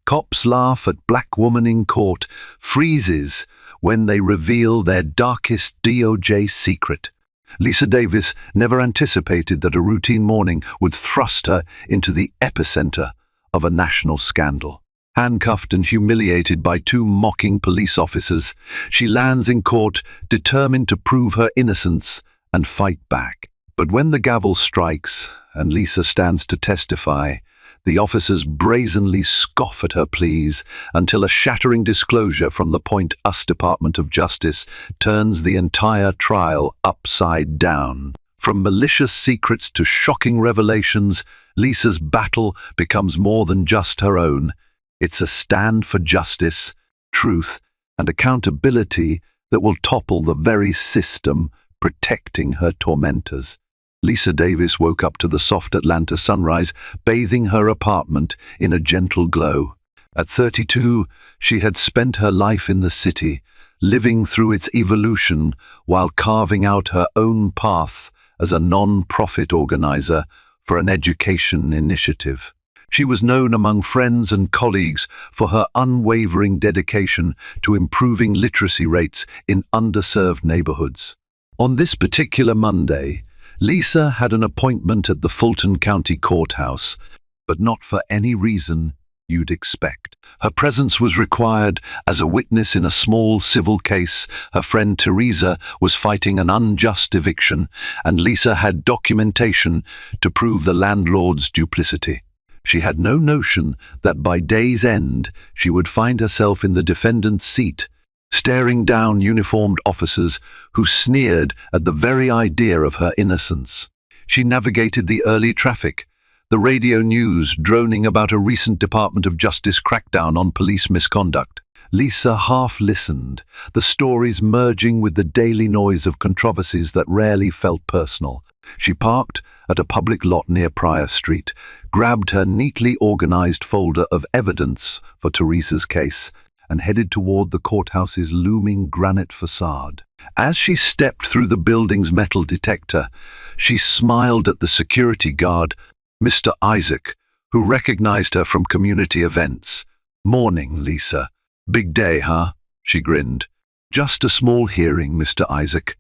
Cops laugh at black woman in court, freezes when they reveal their darkest DOJ secret. Lisa Davis never anticipated that a routine morning would thrust her into the epicenter of a national scandal. Handcuffed and humiliated by two mocking police officers, she lands in court determined to prove her innocence and fight back. But when the gavel strikes and Lisa stands to testify, the officers brazenly scoff at her pleas until a shattering disclosure from the Point Us Department of Justice turns the entire trial upside down. From malicious secrets to shocking revelations, Lisa's battle becomes more than just her own. It's a stand for justice, truth, and accountability that will topple the very system protecting her tormentors. Lisa Davis woke up to the soft Atlanta sunrise, bathing her apartment in a gentle glow. At 32, she had spent her life in the city, living through its evolution while carving out her own path as a non-profit organizer for an education initiative. She was known among friends and colleagues for her unwavering dedication to improving literacy rates in underserved neighborhoods. On this particular Monday, Lisa had an appointment at the Fulton County Courthouse, but not for any reason you'd expect. Her presence was required as a witness in a small civil case. Her friend Teresa was fighting an unjust eviction, and Lisa had documentation to prove the landlord's duplicity. She had no notion that by day's end she would find herself in the defendant's seat, staring down uniformed officers who sneered at the very idea of her innocence. She navigated the early traffic, the radio news droning about a recent Department of Justice crackdown on police misconduct. Lisa half listened, the stories merging with the daily noise of controversies that rarely felt personal. She parked at a public lot near Pryor Street, grabbed her neatly organized folder of evidence for Teresa's case, and headed toward the courthouse's looming granite facade. As she stepped through the building's metal detector, she smiled at the security guard, Mr. Isaac, who recognized her from community events. "Morning, Lisa. Big day, huh?" she grinned. "Just a small hearing, Mr. Isaac.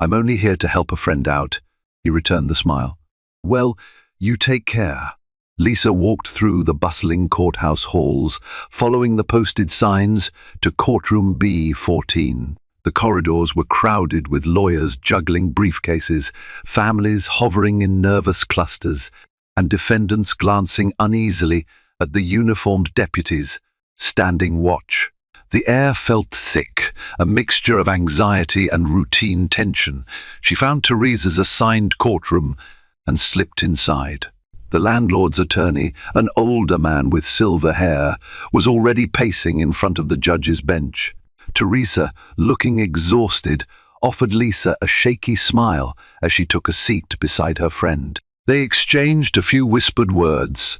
I'm only here to help a friend out," he returned the smile. "Well, you take care." Lisa walked through the bustling courthouse halls, following the posted signs to courtroom B14. The corridors were crowded with lawyers juggling briefcases, families hovering in nervous clusters, and defendants glancing uneasily at the uniformed deputies standing watch. The air felt thick, a mixture of anxiety and routine tension. She found Teresa's assigned courtroom and slipped inside. The landlord's attorney, an older man with silver hair, was already pacing in front of the judge's bench. Teresa, looking exhausted, offered Lisa a shaky smile as she took a seat beside her friend. They exchanged a few whispered words.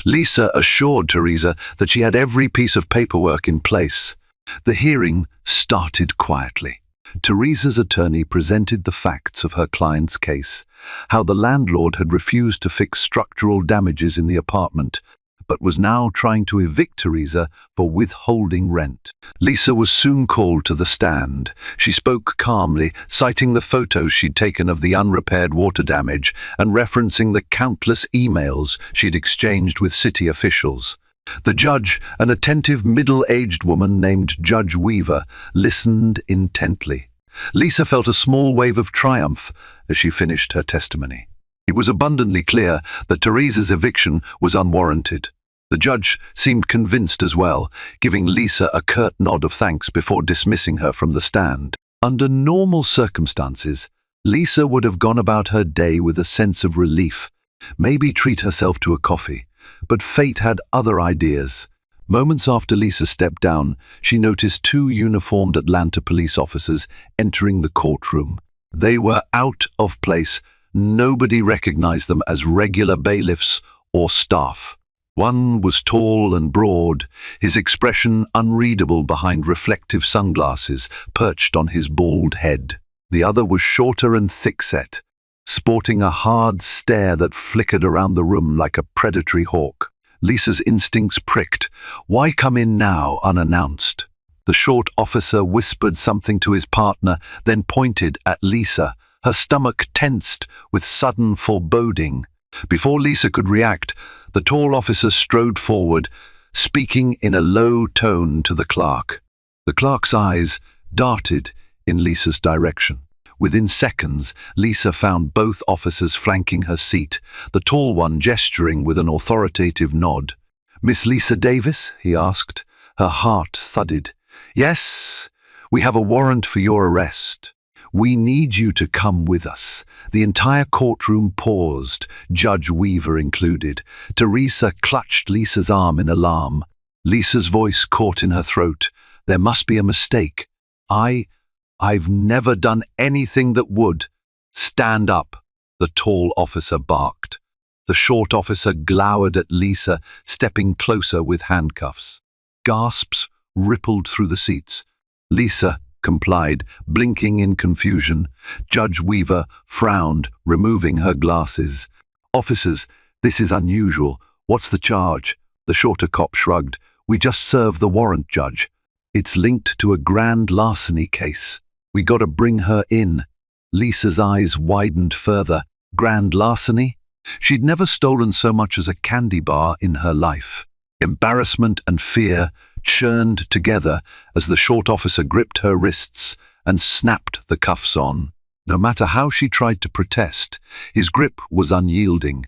Lisa assured Teresa that she had every piece of paperwork in place. The hearing started quietly. Teresa's attorney presented the facts of her client's case, how the landlord had refused to fix structural damages in the apartment, but was now trying to evict Teresa for withholding rent. Lisa was soon called to the stand. She spoke calmly, citing the photos she'd taken of the unrepaired water damage and referencing the countless emails she'd exchanged with city officials. The judge, an attentive middle-aged woman named Judge Weaver, listened intently. Lisa felt a small wave of triumph as she finished her testimony. It was abundantly clear that Teresa's eviction was unwarranted. The judge seemed convinced as well, giving Lisa a curt nod of thanks before dismissing her from the stand. Under normal circumstances, Lisa would have gone about her day with a sense of relief, maybe treat herself to a coffee. But fate had other ideas. Moments after Lisa stepped down, she noticed two uniformed Atlanta police officers entering the courtroom. They were out of place. Nobody recognized them as regular bailiffs or staff. One was tall and broad, his expression unreadable behind reflective sunglasses perched on his bald head. The other was shorter and thick-set, sporting a hard stare that flickered around the room like a predatory hawk. Lisa's instincts pricked. Why come in now, unannounced? The short officer whispered something to his partner, then pointed at Lisa, her stomach tensed with sudden foreboding. Before Lisa could react, the tall officer strode forward, speaking in a low tone to the clerk. The clerk's eyes darted in Lisa's direction. Within seconds, Lisa found both officers flanking her seat, the tall one gesturing with an authoritative nod. "Miss Lisa Davis?" he asked. Her heart thudded. "Yes, we have a warrant for your arrest. We need you to come with us." The entire courtroom paused, Judge Weaver included. Teresa clutched Lisa's arm in alarm. Lisa's voice caught in her throat. "There must be a mistake. I've never done anything that would." "Stand up," the tall officer barked. The short officer glowered at Lisa, stepping closer with handcuffs. Gasps rippled through the seats. Lisa complied, blinking in confusion. Judge Weaver frowned, removing her glasses. "Officers, this is unusual. What's the charge?" The shorter cop shrugged. "We just served the warrant, Judge. It's linked to a grand larceny case. We gotta bring her in." Lisa's eyes widened further. Grand larceny? She'd never stolen so much as a candy bar in her life. Embarrassment and fear churned together as the short officer gripped her wrists and snapped the cuffs on. No matter how she tried to protest, his grip was unyielding.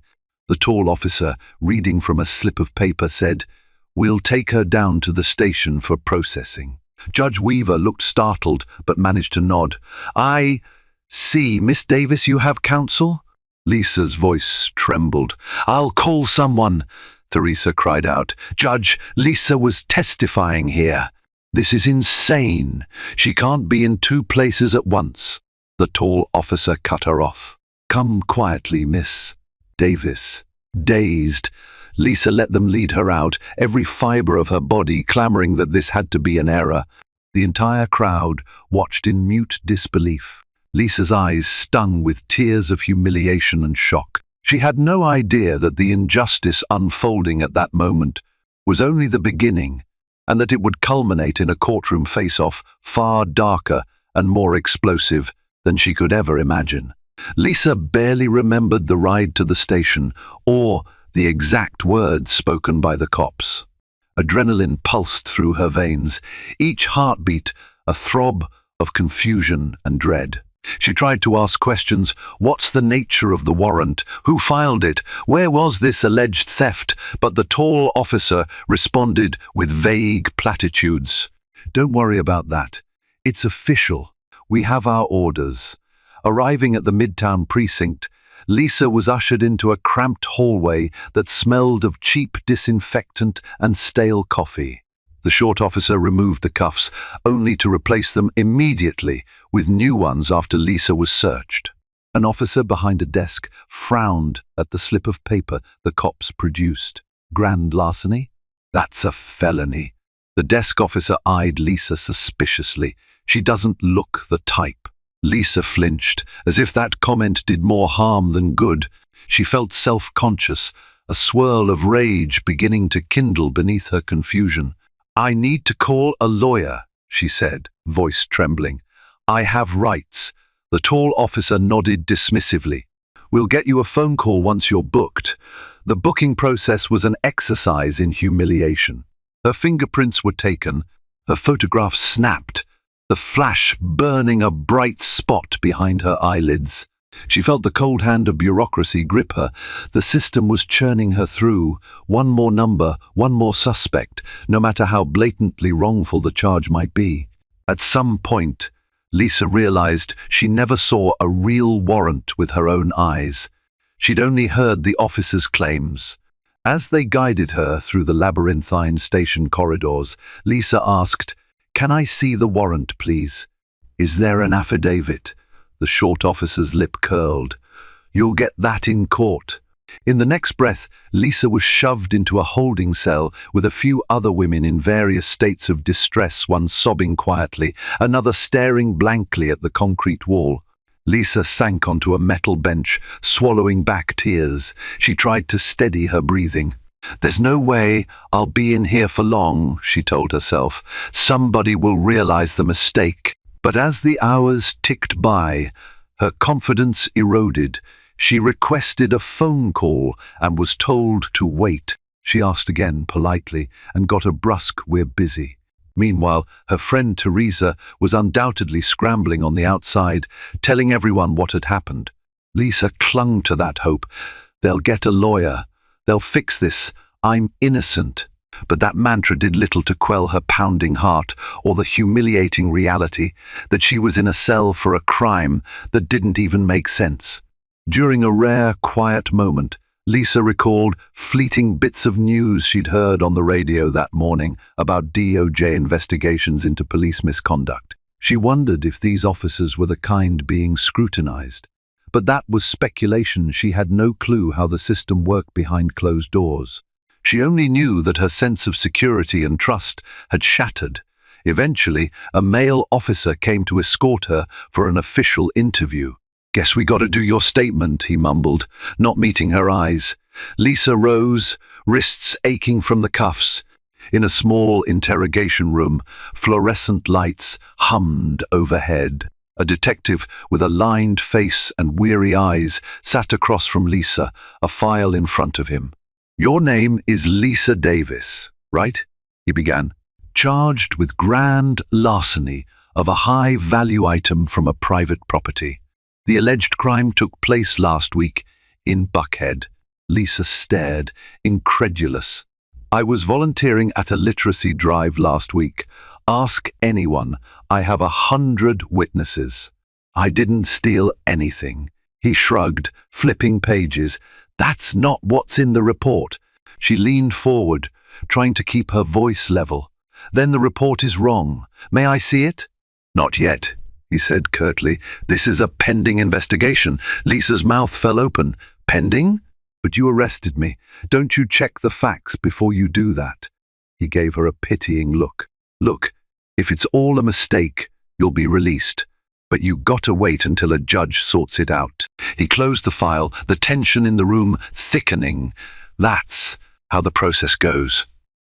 The tall officer, reading from a slip of paper, said, "We'll take her down to the station for processing." Judge Weaver looked startled but managed to nod. "I see. Miss Davis, you have counsel?" Lisa's voice trembled. "I'll call someone," Teresa cried out. "Judge, Lisa was testifying here. This is insane. She can't be in two places at once." The tall officer cut her off. "Come quietly, Miss Davis." Dazed, Lisa let them lead her out, every fiber of her body clamoring that this had to be an error. The entire crowd watched in mute disbelief. Lisa's eyes stung with tears of humiliation and shock. She had no idea that the injustice unfolding at that moment was only the beginning, and that it would culminate in a courtroom face-off far darker and more explosive than she could ever imagine. Lisa barely remembered the ride to the station or the exact words spoken by the cops. Adrenaline pulsed through her veins, each heartbeat a throb of confusion and dread. She tried to ask questions. What's the nature of the warrant? Who filed it? Where was this alleged theft? But the tall officer responded with vague platitudes. "Don't worry about that. It's official. We have our orders." Arriving at the Midtown precinct, Lisa was ushered into a cramped hallway that smelled of cheap disinfectant and stale coffee. The short officer removed the cuffs, only to replace them immediately with new ones after Lisa was searched. An officer behind a desk frowned at the slip of paper the cops produced. "Grand larceny? That's a felony." The desk officer eyed Lisa suspiciously. "She doesn't look the type." Lisa flinched, as if that comment did more harm than good. She felt self-conscious, a swirl of rage beginning to kindle beneath her confusion. "I need to call a lawyer," she said, voice trembling. "I have rights." The tall officer nodded dismissively. "We'll get you a phone call once you're booked." The booking process was an exercise in humiliation. Her fingerprints were taken, her photograph snapped, the flash burning a bright spot behind her eyelids. She felt the cold hand of bureaucracy grip her. The system was churning her through. One more number, one more suspect, no matter how blatantly wrongful the charge might be. At some point, Lisa realized she never saw a real warrant with her own eyes. She'd only heard the officer's claims. As they guided her through the labyrinthine station corridors, Lisa asked, "Can I see the warrant, please?" "Is there an affidavit?" The short officer's lip curled. "You'll get that in court." In the next breath, Lisa was shoved into a holding cell with a few other women in various states of distress, one sobbing quietly, another staring blankly at the concrete wall. Lisa sank onto a metal bench, swallowing back tears. She tried to steady her breathing. "There's no way I'll be in here for long," she told herself. "Somebody will realize the mistake." But as the hours ticked by, her confidence eroded. She requested a phone call and was told to wait. She asked again politely and got a brusque "we're busy." Meanwhile, her friend Teresa was undoubtedly scrambling on the outside, telling everyone what had happened. Lisa clung to that hope. "They'll get a lawyer. They'll fix this. I'm innocent." But that mantra did little to quell her pounding heart or the humiliating reality that she was in a cell for a crime that didn't even make sense. During a rare, quiet moment, Lisa recalled fleeting bits of news she'd heard on the radio that morning about DOJ investigations into police misconduct. She wondered if these officers were the kind being scrutinized. But that was speculation. She had no clue how the system worked behind closed doors. She only knew that her sense of security and trust had shattered. Eventually, a male officer came to escort her for an official interview. "Guess we gotta do your statement," he mumbled, not meeting her eyes. Lisa rose, wrists aching from the cuffs. In a small interrogation room, fluorescent lights hummed overhead. A detective with a lined face and weary eyes sat across from Lisa, a file in front of him. "Your name is Lisa Davis, right?" he began. "Charged with grand larceny of a high-value item from a private property. The alleged crime took place last week in Buckhead." Lisa stared, incredulous. "I was volunteering at a literacy drive last week. Ask anyone. I have 100 witnesses. I didn't steal anything." He shrugged, flipping pages. "That's not what's in the report." She leaned forward, trying to keep her voice level. "Then the report is wrong. May I see it?" "Not yet," he said curtly. "This is a pending investigation." Lisa's mouth fell open. "Pending? But you arrested me. Don't you check the facts before you do that?" He gave her a pitying look. "Look, if it's all a mistake, you'll be released. But you gotta wait until a judge sorts it out." He closed the file, the tension in the room thickening. "That's how the process goes."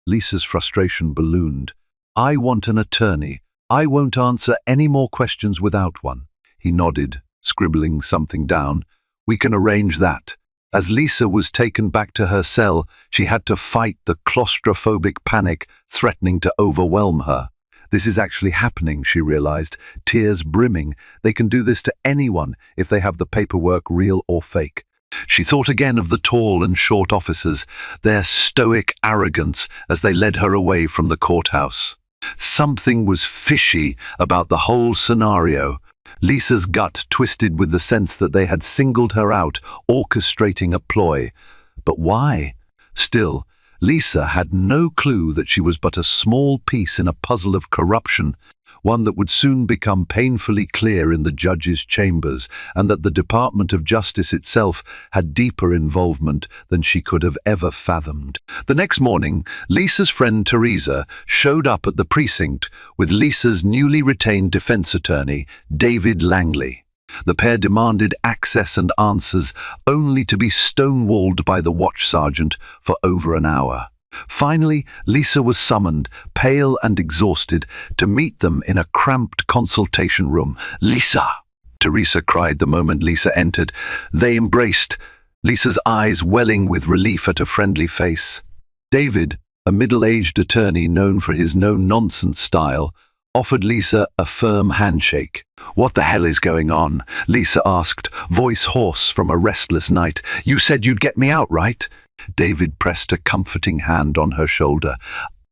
Lisa's frustration ballooned. "I want an attorney. I won't answer any more questions without one." He nodded, scribbling something down. "We can arrange that." As Lisa was taken back to her cell, she had to fight the claustrophobic panic threatening to overwhelm her. This is actually happening, she realized, tears brimming. They can do this to anyone if they have the paperwork, real or fake. She thought again of the tall and short officers, their stoic arrogance as they led her away from the courthouse. Something was fishy about the whole scenario. Lisa's gut twisted with the sense that they had singled her out, orchestrating a ploy. But why? Still, Lisa had no clue that she was but a small piece in a puzzle of corruption, one that would soon become painfully clear in the judge's chambers, and that the Department of Justice itself had deeper involvement than she could have ever fathomed. The next morning, Lisa's friend Teresa showed up at the precinct with Lisa's newly retained defense attorney, David Langley. The pair demanded access and answers, only to be stonewalled by the watch sergeant for over an hour. Finally, Lisa was summoned, pale and exhausted, to meet them in a cramped consultation room. "Lisa!" Teresa cried the moment Lisa entered. They embraced, Lisa's eyes welling with relief at a friendly face. David, a middle-aged attorney known for his no-nonsense style, offered Lisa a firm handshake. "What the hell is going on?" Lisa asked, voice hoarse from a restless night. "You said you'd get me out, right?" David pressed a comforting hand on her shoulder.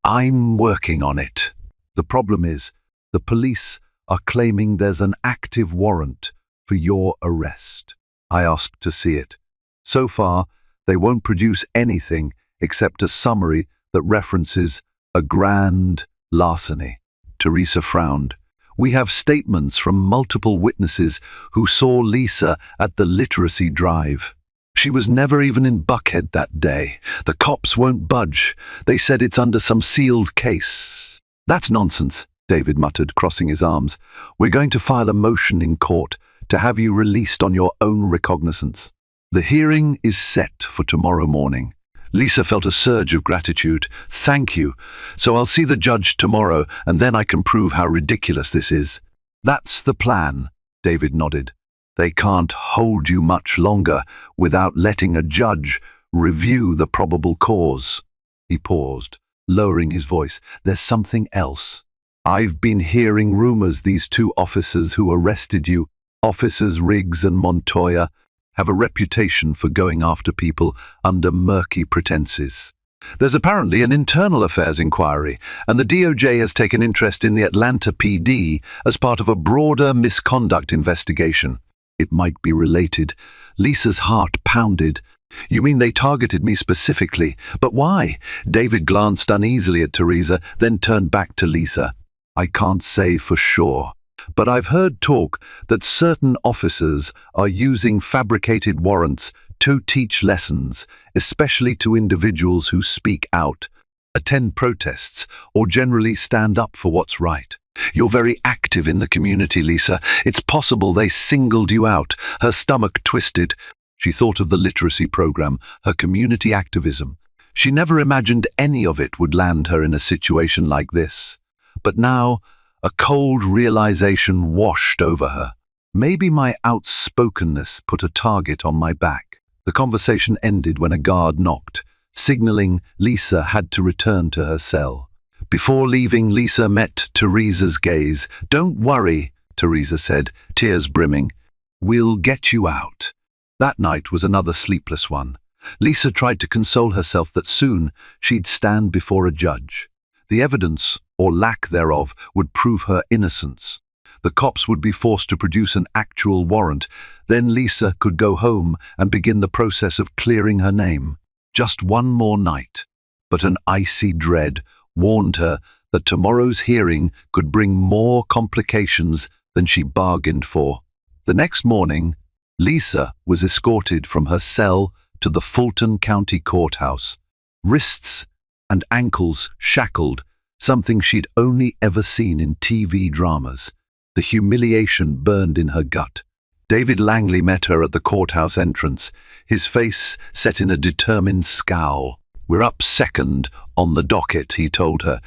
"I'm working on it. The problem is, the police are claiming there's an active warrant for your arrest. I asked to see it. So far, they won't produce anything except a summary that references a grand larceny." Teresa frowned. "We have statements from multiple witnesses who saw Lisa at the literacy drive. She was never even in Buckhead that day. The cops won't budge. They said it's under some sealed case." "That's nonsense," David muttered, crossing his arms. "We're going to file a motion in court to have you released on your own recognizance." "The hearing is set for tomorrow morning. Lisa felt a surge of gratitude. "Thank you. So I'll see the judge tomorrow, and then I can prove how ridiculous this is." "That's the plan," David nodded. "They can't hold you much longer without letting a judge review the probable cause." He paused, lowering his voice. "There's something else. I've been hearing rumors these two officers who arrested you, Officers Riggs and Montoya, have a reputation for going after people under murky pretenses. There's apparently an internal affairs inquiry, and the DOJ has taken interest in the Atlanta PD as part of a broader misconduct investigation. It might be related." Lisa's heart pounded. "You mean they targeted me specifically? But why?" David glanced uneasily at Teresa, then turned back to Lisa. "I can't say for sure, but I've heard talk that certain officers are using fabricated warrants to teach lessons, especially to individuals who speak out, attend protests, or generally stand up for what's right. You're very active in the community, Lisa. It's possible they singled you out." Her stomach twisted. She thought of the literacy program, her community activism. She never imagined any of it would land her in a situation like this. But now, a cold realization washed over her. Maybe my outspokenness put a target on my back. The conversation ended when a guard knocked, signaling Lisa had to return to her cell. Before leaving, Lisa met Teresa's gaze. "Don't worry," Teresa said, tears brimming. "We'll get you out." That night was another sleepless one. Lisa tried to console herself that soon she'd stand before a judge. The evidence, or lack thereof, would prove her innocence. The cops would be forced to produce an actual warrant. Then Lisa could go home and begin the process of clearing her name. Just one more night. But an icy dread warned her that tomorrow's hearing could bring more complications than she bargained for. The next morning, Lisa was escorted from her cell to the Fulton County Courthouse. Wrists and ankles shackled, something she'd only ever seen in TV dramas. The humiliation burned in her gut. David Langley met her at the courthouse entrance, his face set in a determined scowl. "We're up second on the docket," he told her.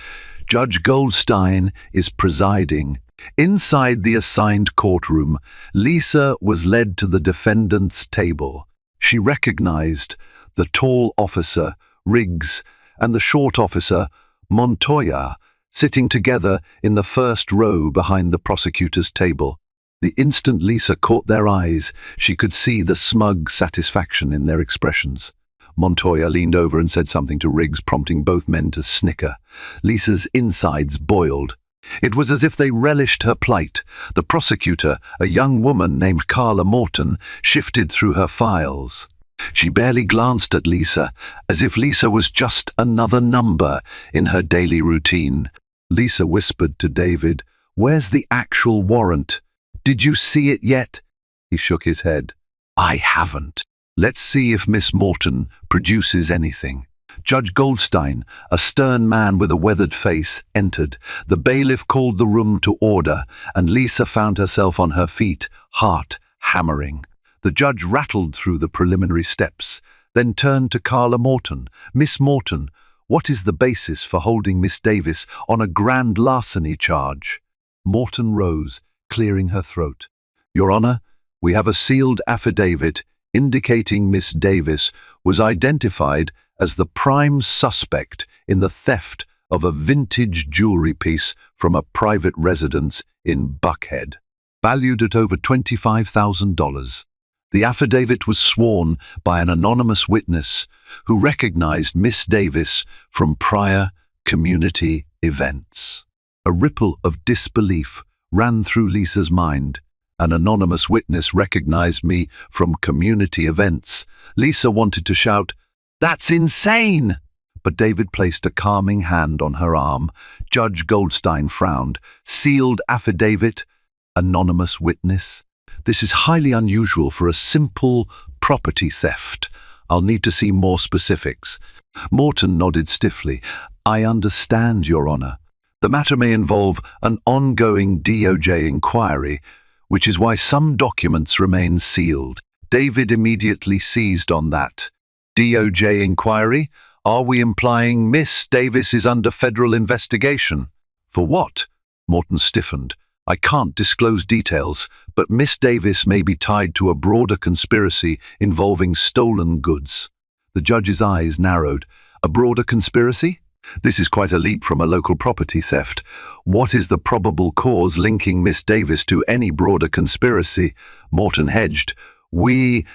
"Judge Goldstein is presiding." Inside the assigned courtroom, Lisa was led to the defendant's table. She recognized the tall officer, Riggs, and the short officer, Montoya, sitting together in the first row behind the prosecutor's table. The instant Lisa caught their eyes, she could see the smug satisfaction in their expressions. Montoya leaned over and said something to Riggs, prompting both men to snicker. Lisa's insides boiled. It was as if they relished her plight. The prosecutor, a young woman named Carla Morton, shifted through her files. She barely glanced at Lisa, as if Lisa was just another number in her daily routine. Lisa whispered to David, "Where's the actual warrant? Did you see it yet?" He shook his head. "I haven't. Let's see if Miss Morton produces anything." Judge Goldstein, a stern man with a weathered face, entered. The bailiff called the room to order, and Lisa found herself on her feet, heart hammering. The judge rattled through the preliminary steps, then turned to Carla Morton. "Miss Morton, what is the basis for holding Miss Davis on a grand larceny charge?" Morton rose, clearing her throat. "Your Honor, we have a sealed affidavit indicating Miss Davis was identified as the prime suspect in the theft of a vintage jewelry piece from a private residence in Buckhead, valued at over $25,000. The affidavit was sworn by an anonymous witness who recognized Miss Davis from prior community events." A ripple of disbelief ran through Lisa's mind. An anonymous witness recognized me from community events. Lisa wanted to shout, "That's insane!" But David placed a calming hand on her arm. Judge Goldstein frowned. "Sealed affidavit? Anonymous witness? This is highly unusual for a simple property theft. I'll need to see more specifics." Morton nodded stiffly. "I understand, Your Honor. The matter may involve an ongoing DOJ inquiry, which is why some documents remain sealed." David immediately seized on that. DOJ inquiry? Are we implying Miss Davis is under federal investigation? For what? Morton stiffened. I can't disclose details, but Miss Davis may be tied to a broader conspiracy involving stolen goods. The judge's eyes narrowed. A broader conspiracy? This is quite a leap from a local property theft. What is the probable cause linking Miss Davis to any broader conspiracy? Morton hedged. We,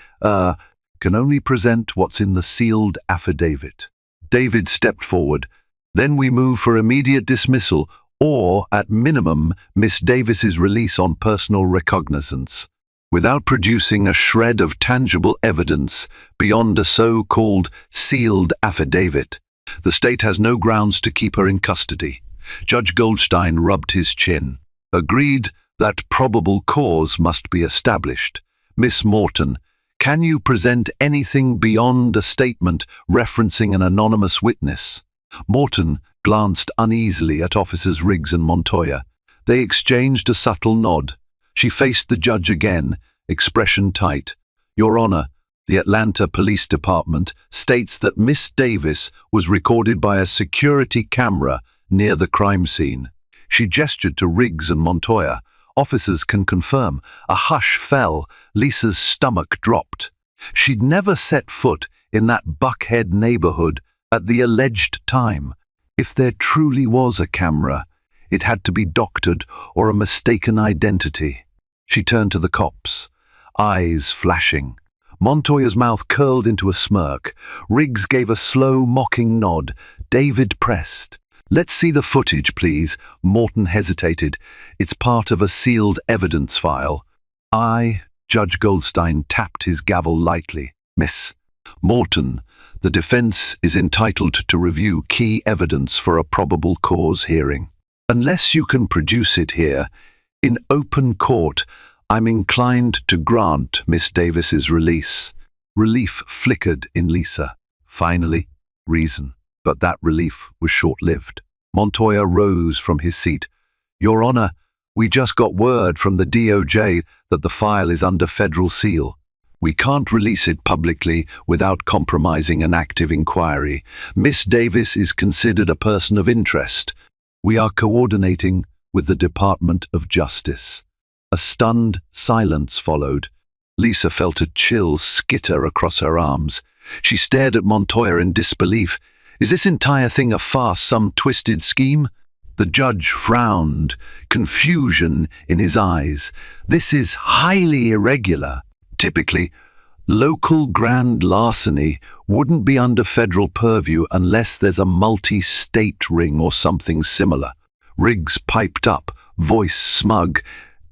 can only present what's in the sealed affidavit. David stepped forward. Then we move for immediate dismissal, or, at minimum, Miss Davis's release on personal recognizance, without producing a shred of tangible evidence beyond a so-called sealed affidavit. The state has no grounds to keep her in custody. Judge Goldstein rubbed his chin. Agreed that probable cause must be established. Miss Morton, can you present anything beyond a statement referencing an anonymous witness? Morton glanced uneasily at Officers Riggs and Montoya. They exchanged a subtle nod. She faced the judge again, expression tight. Your Honor, the Atlanta Police Department states that Miss Davis was recorded by a security camera near the crime scene. She gestured to Riggs and Montoya. Officers can confirm. A hush fell. Lisa's stomach dropped. She'd never set foot in that Buckhead neighborhood at the alleged time. If there truly was a camera, it had to be doctored or a mistaken identity. She turned to the cops, eyes flashing. Montoya's mouth curled into a smirk. Riggs gave a slow, mocking nod. David pressed. Let's see the footage, please. Morton hesitated. It's part of a sealed evidence file. Judge Goldstein tapped his gavel lightly. Miss Morton, the defense is entitled to review key evidence for a probable cause hearing. Unless you can produce it here, in open court, I'm inclined to grant Miss Davis's release. Relief flickered in Lisa. Finally, reason. But that relief was short-lived. Montoya rose from his seat. Your Honor, we just got word from the DOJ that the file is under federal seal. We can't release it publicly without compromising an active inquiry. Miss Davis is considered a person of interest. We are coordinating with the Department of Justice. A stunned silence followed. Lisa felt a chill skitter across her arms. She stared at Montoya in disbelief. Is this entire thing a farce, some twisted scheme? The judge frowned, confusion in his eyes. This is highly irregular. Typically, local grand larceny wouldn't be under federal purview unless there's a multi-state ring or something similar. Riggs piped up, voice smug.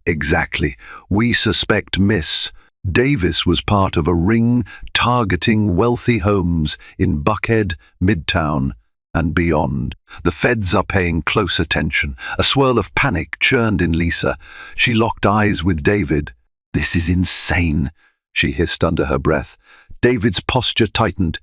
Exactly. We suspect Miss Davis was part of a ring targeting wealthy homes in Buckhead, Midtown, and beyond. The feds are paying close attention. A swirl of panic churned in Lisa. She locked eyes with David. This is insane, she hissed under her breath. David's posture tightened.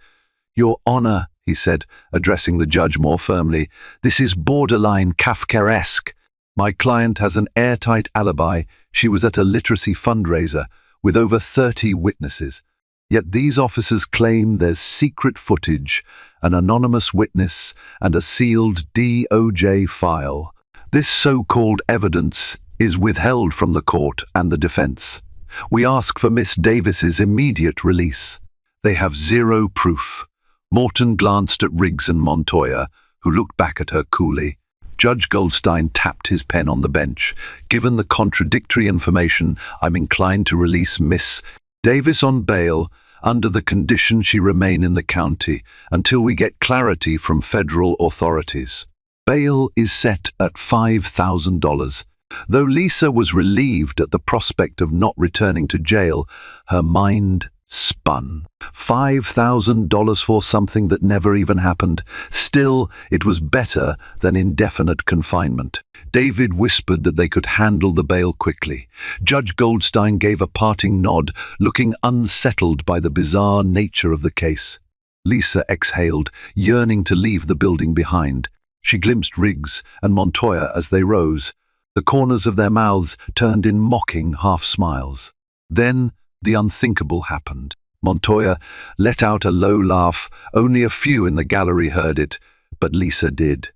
Your Honor, he said, addressing the judge more firmly, this is borderline Kafkaesque. My client has an airtight alibi. She was at a literacy fundraiser with over 30 witnesses. Yet these officers claim there's secret footage, an anonymous witness, and a sealed DOJ file. This so-called evidence is withheld from the court and the defense. We ask for Miss Davis's immediate release. They have zero proof. Morton glanced at Riggs and Montoya, who looked back at her coolly. Judge Goldstein tapped his pen on the bench. Given the contradictory information, I'm inclined to release Miss Davis on bail under the condition she remain in the county until we get clarity from federal authorities. Bail is set at $5,000. Though Lisa was relieved at the prospect of not returning to jail, her mind spun. $5,000 for something that never even happened. Still, it was better than indefinite confinement. David whispered that they could handle the bail quickly. Judge Goldstein gave a parting nod, looking unsettled by the bizarre nature of the case. Lisa exhaled, yearning to leave the building behind. She glimpsed Riggs and Montoya as they rose. The corners of their mouths turned in mocking half-smiles. Then the unthinkable happened. Montoya let out a low laugh. Only a few in the gallery heard it, but Lisa did.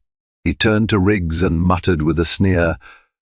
He turned to Riggs and muttered with a sneer,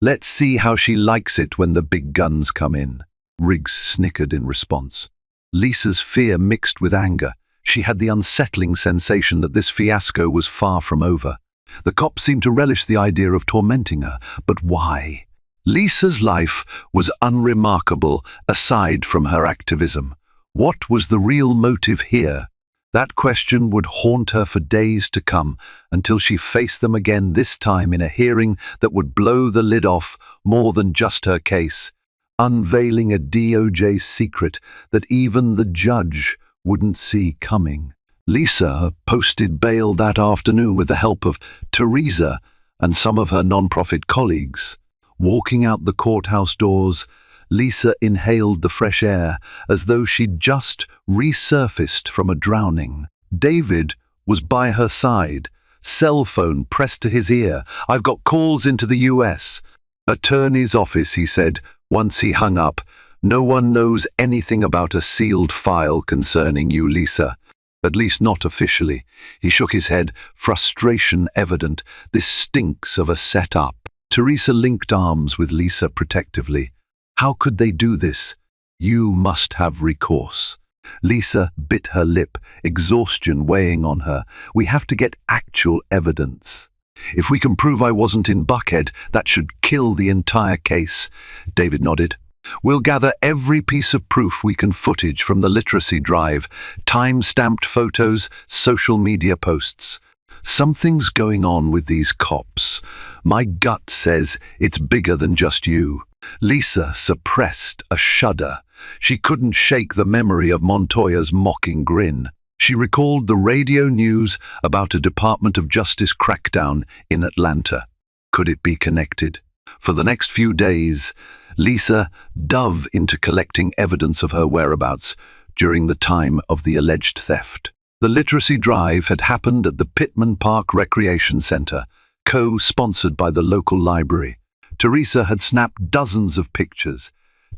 "Let's see how she likes it when the big guns come in." Riggs snickered in response. Lisa's fear mixed with anger. She had the unsettling sensation that this fiasco was far from over. The cops seemed to relish the idea of tormenting her, but why? Lisa's life was unremarkable aside from her activism. What was the real motive here? That question would haunt her for days to come, until she faced them again, this time in a hearing that would blow the lid off more than just her case, unveiling a DOJ secret that even the judge wouldn't see coming. Lisa posted bail that afternoon with the help of Teresa and some of her non-profit colleagues. Walking out the courthouse doors, Lisa inhaled the fresh air as though she'd just resurfaced from a drowning. David was by her side, cell phone pressed to his ear. "I've got calls into the US. Attorney's office," he said, once he hung up. "No one knows anything about a sealed file concerning you, Lisa. At least not officially." He shook his head, frustration evident. "This stinks of a set-up." Teresa linked arms with Lisa protectively. "How could they do this? You must have recourse." Lisa bit her lip, exhaustion weighing on her. "We have to get actual evidence. If we can prove I wasn't in Buckhead, that should kill the entire case." David nodded. "We'll gather every piece of proof we can, footage from the literacy drive, time-stamped photos, social media posts. Something's going on with these cops. My gut says it's bigger than just you." Lisa suppressed a shudder. She couldn't shake the memory of Montoya's mocking grin. She recalled the radio news about a Department of Justice crackdown in Atlanta. Could it be connected? For the next few days, Lisa dove into collecting evidence of her whereabouts during the time of the alleged theft. The literacy drive had happened at the Pittman Park Recreation Center, co-sponsored by the local library. Teresa had snapped dozens of pictures,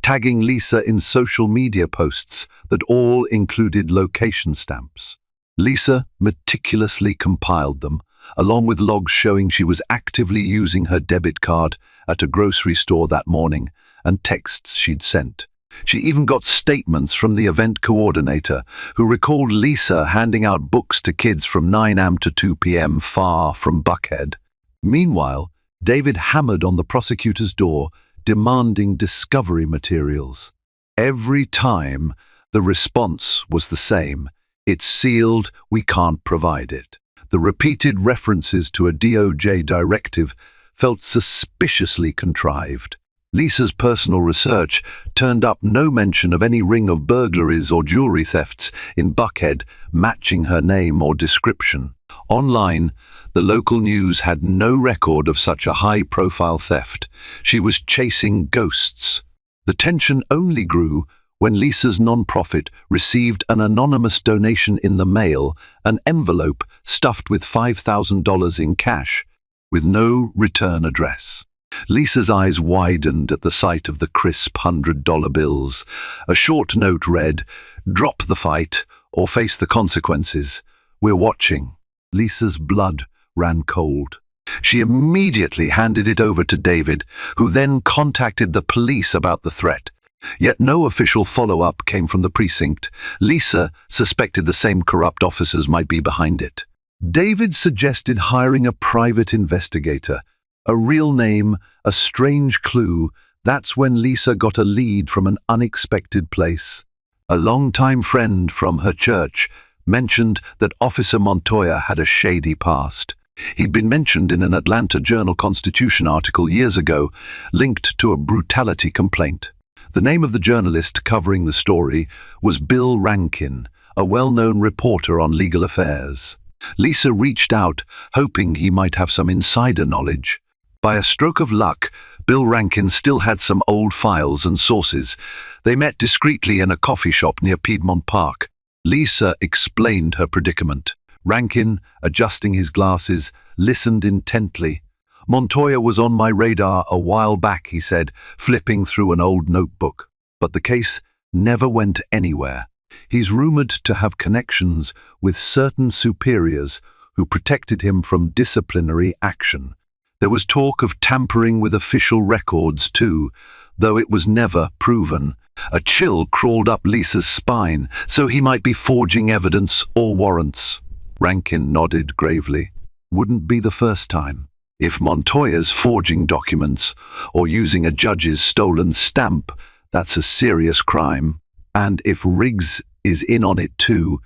tagging Lisa in social media posts that all included location stamps. Lisa meticulously compiled them, along with logs showing she was actively using her debit card at a grocery store that morning, and texts she'd sent. She even got statements from the event coordinator, who recalled Lisa handing out books to kids from 9 a.m. to 2 p.m. far from Buckhead. Meanwhile, David hammered on the prosecutor's door, demanding discovery materials. Every time, the response was the same: "It's sealed, we can't provide it." The repeated references to a DOJ directive felt suspiciously contrived. Lisa's personal research turned up no mention of any ring of burglaries or jewelry thefts in Buckhead matching her name or description. Online, the local news had no record of such a high-profile theft. She was chasing ghosts. The tension only grew when Lisa's non-profit received an anonymous donation in the mail, an envelope stuffed with $5,000 in cash, with no return address. Lisa's eyes widened at the sight of the crisp $100 bills. A short note read, "Drop the fight or face the consequences. We're watching." Lisa's blood ran cold. She immediately handed it over to David, who then contacted the police about the threat. Yet no official follow-up came from the precinct. Lisa suspected the same corrupt officers might be behind it. David suggested hiring a private investigator. A real name, a strange clue. That's when Lisa got a lead from an unexpected place. A longtime friend from her church mentioned that Officer Montoya had a shady past. He'd been mentioned in an Atlanta Journal-Constitution article years ago, linked to a brutality complaint. The name of the journalist covering the story was Bill Rankin, a well-known reporter on legal affairs. Lisa reached out, hoping he might have some insider knowledge. By a stroke of luck, Bill Rankin still had some old files and sources. They met discreetly in a coffee shop near Piedmont Park. Lisa explained her predicament. Rankin, adjusting his glasses, listened intently. "Montoya was on my radar a while back," he said, flipping through an old notebook. "But the case never went anywhere. He's rumored to have connections with certain superiors who protected him from disciplinary action. There was talk of tampering with official records too, though it was never proven. A chill crawled up Lisa's spine, so he might be forging evidence or warrants. Rankin nodded gravely. Wouldn't be the first time. If Montoya's forging documents or using a judge's stolen stamp, that's a serious crime. And if Riggs is in on it too,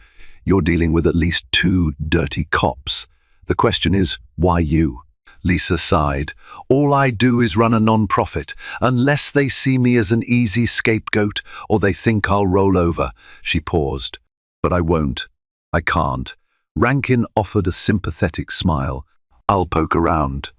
you're dealing with at least 2 dirty cops. The question is, why you? Lisa sighed. All I do is run a non-profit, unless they see me as an easy scapegoat or they think I'll roll over. She paused. But I won't. I can't. Rankin offered a sympathetic smile. I'll poke around,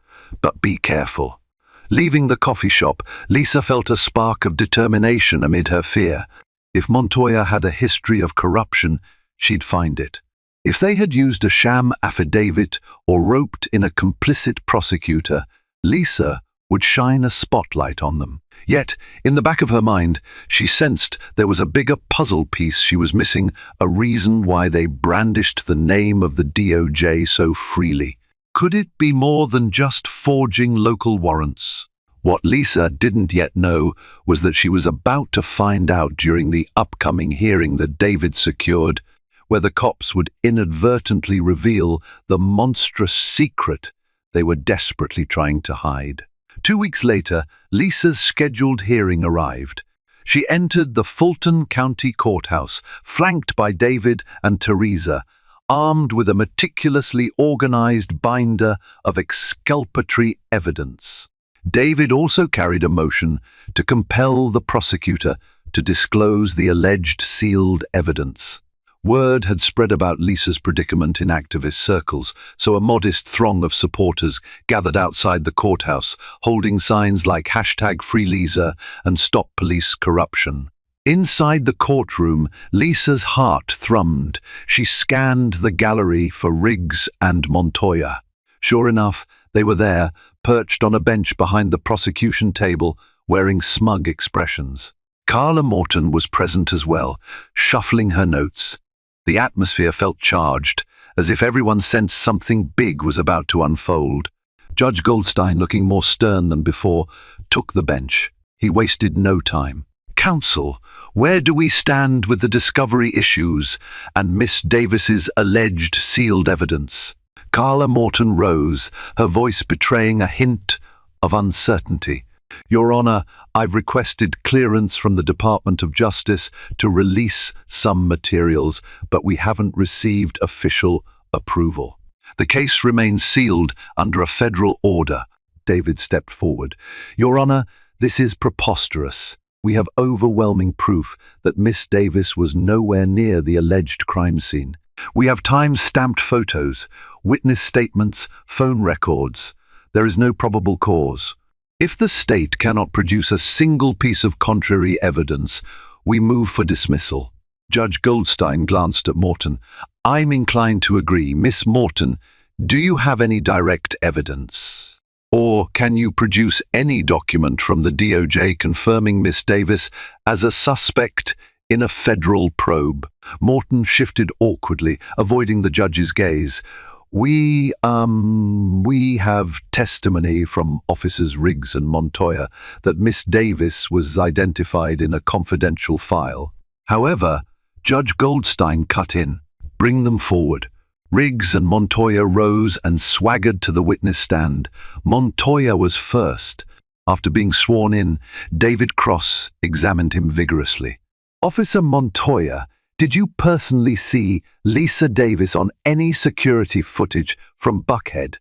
but be careful. Leaving the coffee shop, Lisa felt a spark of determination amid her fear. If Montoya had a history of corruption, she'd find it. If they had used a sham affidavit or roped in a complicit prosecutor, Lisa would shine a spotlight on them. Yet, in the back of her mind, she sensed there was a bigger puzzle piece she was missing, a reason why they brandished the name of the DOJ so freely. Could it be more than just forging local warrants? What Lisa didn't yet know was that she was about to find out during the upcoming hearing that David secured, where the cops would inadvertently reveal the monstrous secret they were desperately trying to hide. 2 weeks later, Lisa's scheduled hearing arrived. She entered the Fulton County Courthouse, flanked by David and Teresa, armed with a meticulously organized binder of exculpatory evidence. David also carried a motion to compel the prosecutor to disclose the alleged sealed evidence. Word had spread about Lisa's predicament in activist circles, so a modest throng of supporters gathered outside the courthouse, holding signs like #FreeLisa and Stop Police Corruption. Inside the courtroom, Lisa's heart thrummed. She scanned the gallery for Riggs and Montoya. Sure enough, they were there, perched on a bench behind the prosecution table, wearing smug expressions. Carla Morton was present as well, shuffling her notes. The atmosphere felt charged, as if everyone sensed something big was about to unfold. Judge Goldstein, looking more stern than before, took the bench. He wasted no time. Counsel, where do we stand with the discovery issues and Miss Davis's alleged sealed evidence? Carla Morton rose, her voice betraying a hint of uncertainty. Your Honor, I've requested clearance from the Department of Justice to release some materials, but we haven't received official approval. The case remains sealed under a federal order. David stepped forward. Your Honor, this is preposterous. We have overwhelming proof that Miss Davis was nowhere near the alleged crime scene. We have time-stamped photos, witness statements, phone records. There is no probable cause. If the state cannot produce a single piece of contrary evidence, we move for dismissal. Judge Goldstein glanced at Morton. I'm inclined to agree. Miss Morton, do you have any direct evidence? Or can you produce any document from the DOJ confirming Miss Davis as a suspect in a federal probe? Morton shifted awkwardly, avoiding the judge's gaze. We have testimony from Officers Riggs and Montoya that Miss Davis was identified in a confidential file. However, Judge Goldstein cut in. Bring them forward. Riggs and Montoya rose and swaggered to the witness stand. Montoya was first. After being sworn in, David Cross examined him vigorously. Officer Montoya, did you personally see Lisa Davis on any security footage from Buckhead?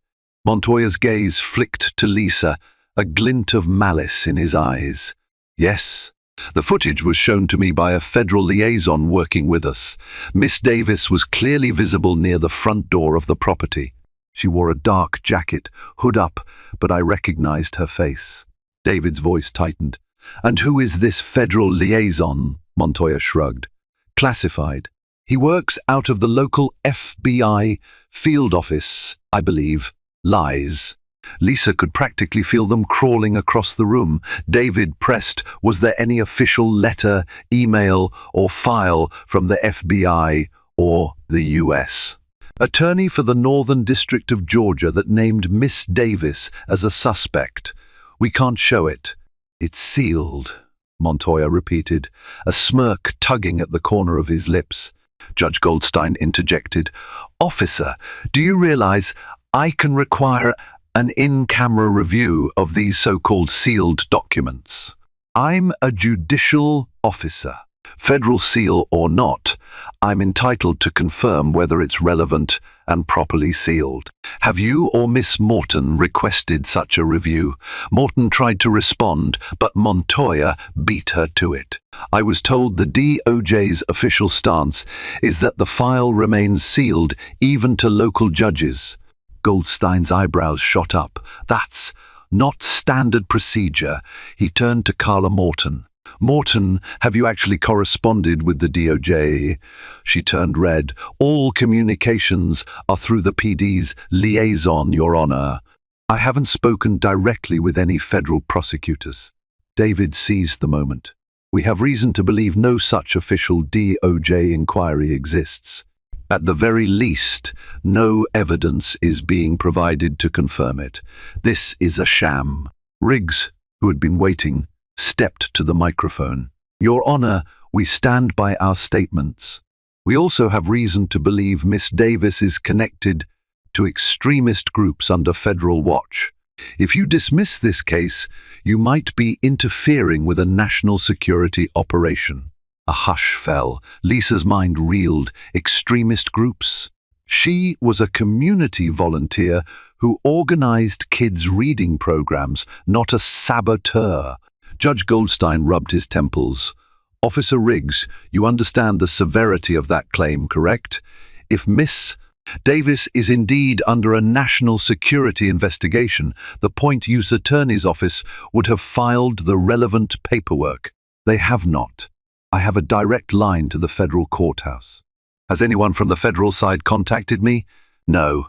Montoya's gaze flicked to Lisa, a glint of malice in his eyes. Yes. The footage was shown to me by a federal liaison working with us. Miss Davis was clearly visible near the front door of the property. She wore a dark jacket, hood up, but I recognized her face. David's voice tightened. And who is this federal liaison? Montoya shrugged. Classified. He works out of the local FBI field office, I believe. Lies. Lisa could practically feel them crawling across the room. David pressed, was there any official letter, email, or file from the FBI or the US attorney for the Northern District of Georgia that named Miss Davis as a suspect? We can't show it. It's sealed, Montoya repeated, a smirk tugging at the corner of his lips. Judge Goldstein interjected. Officer, do you realize I can require an in-camera review of these so-called sealed documents? I'm a judicial officer. Federal seal or not, I'm entitled to confirm whether it's relevant and properly sealed. Have you or Miss Morton requested such a review? Morton tried to respond, but Montoya beat her to it. I was told the DOJ's official stance is that the file remains sealed even to local judges. Goldstein's eyebrows shot up. That's not standard procedure. He turned to Carla Morton. Morton, have you actually corresponded with the DOJ? She turned red. All communications are through the PD's liaison, Your Honor. I haven't spoken directly with any federal prosecutors. David seized the moment. We have reason to believe no such official DOJ inquiry exists. At the very least, no evidence is being provided to confirm it. This is a sham. Riggs, who had been waiting, stepped to the microphone. Your Honor, we stand by our statements. We also have reason to believe Miss Davis is connected to extremist groups under federal watch. If you dismiss this case, you might be interfering with a national security operation. A hush fell. Lisa's mind reeled. Extremist groups? She was a community volunteer who organized kids' reading programs, not a saboteur. Judge Goldstein rubbed his temples. Officer Riggs, you understand the severity of that claim, correct? If Miss Davis is indeed under a national security investigation, the Point Youth Attorney's Office would have filed the relevant paperwork. They have not. I have a direct line to the federal courthouse. Has anyone from the federal side contacted me? No.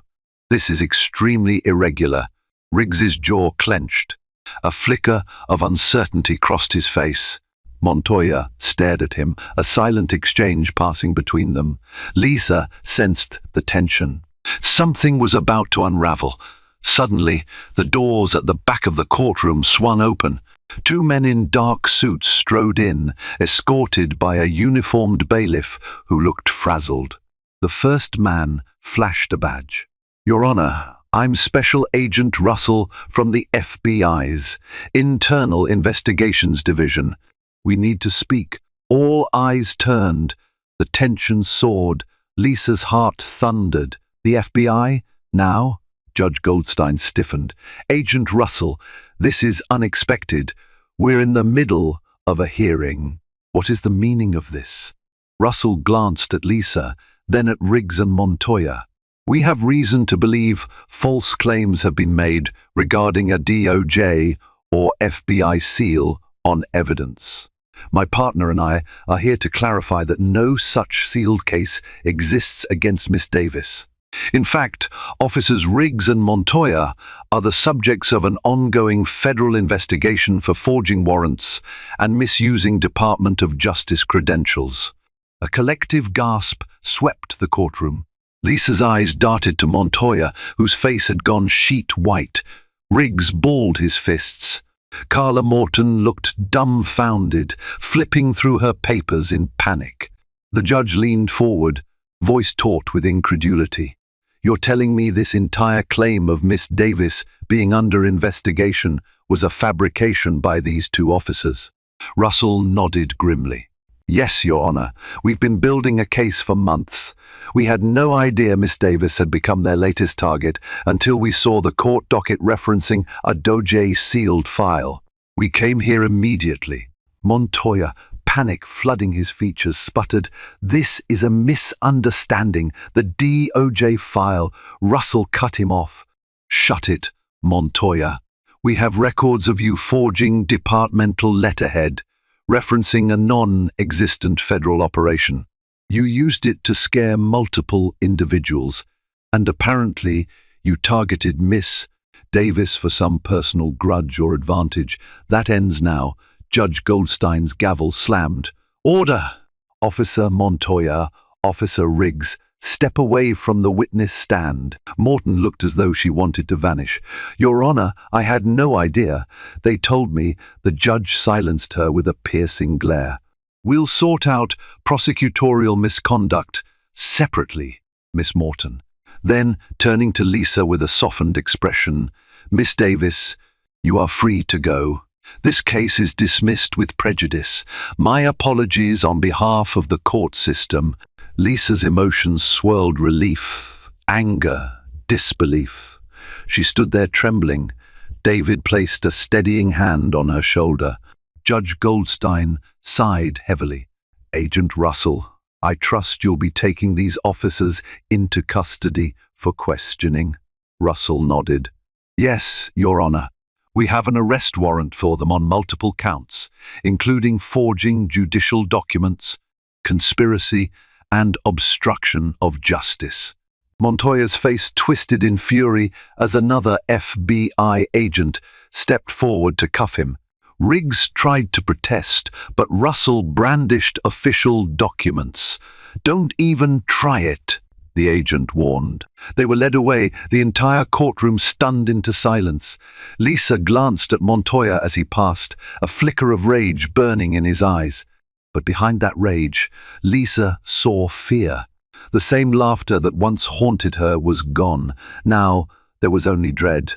This is extremely irregular. Riggs's jaw clenched. A flicker of uncertainty crossed his face. Montoya stared at him, a silent exchange passing between them. Lisa sensed the tension. Something was about to unravel. Suddenly, the doors at the back of the courtroom swung open. Two men in dark suits strode in, escorted by a uniformed bailiff who looked frazzled. The first man flashed a badge. Your Honor, I'm Special Agent Russell from the FBI's Internal Investigations Division. We need to speak. All eyes turned. The tension soared. Lisa's heart thundered. The FBI? Now? Judge Goldstein stiffened. Agent Russell, this is unexpected. We're in the middle of a hearing. What is the meaning of this? Russell glanced at Lisa, then at Riggs and Montoya. We have reason to believe false claims have been made regarding a DOJ or FBI seal on evidence. My partner and I are here to clarify that no such sealed case exists against Miss Davis. In fact, Officers Riggs and Montoya are the subjects of an ongoing federal investigation for forging warrants and misusing Department of Justice credentials. A collective gasp swept the courtroom. Lisa's eyes darted to Montoya, whose face had gone sheet white. Riggs balled his fists. Carla Morton looked dumbfounded, flipping through her papers in panic. The judge leaned forward, voice taut with incredulity. You're telling me this entire claim of Miss Davis being under investigation was a fabrication by these two officers? Russell nodded grimly. Yes, Your Honor. We've been building a case for months. We had no idea Miss Davis had become their latest target until we saw the court docket referencing a DOJ sealed file. We came here immediately. Montoya, panic flooding his features, sputtered, "This is a misunderstanding. The DOJ file." Russell cut him off. "Shut it, Montoya. We have records of you forging departmental letterhead, referencing a non-existent federal operation. You used it to scare multiple individuals, and apparently you targeted Miss Davis for some personal grudge or advantage. That ends now. Judge Goldstein's gavel slammed. Order! Officer Montoya, Officer Riggs, step away from the witness stand. Morton looked as though she wanted to vanish. Your Honor, I had no idea. They told me. The judge silenced her with a piercing glare. We'll sort out prosecutorial misconduct separately, Miss Morton. Then, turning to Lisa with a softened expression, Miss Davis, you are free to go. This case is dismissed with prejudice. My apologies on behalf of the court system. Lisa's emotions swirled relief, anger, disbelief. She stood there trembling. David placed a steadying hand on her shoulder. Judge Goldstein sighed heavily. Agent Russell, I trust you'll be taking these officers into custody for questioning. Russell nodded. Yes, Your Honor. We have an arrest warrant for them on multiple counts, including forging judicial documents, conspiracy, and obstruction of justice. Montoya's face twisted in fury as another FBI agent stepped forward to cuff him. Riggs tried to protest, but Russell brandished official documents. Don't even try it, the agent warned. They were led away, the entire courtroom stunned into silence. Lisa glanced at Montoya as he passed, a flicker of rage burning in his eyes. But behind that rage, Lisa saw fear. The same laughter that once haunted her was gone. Now there was only dread.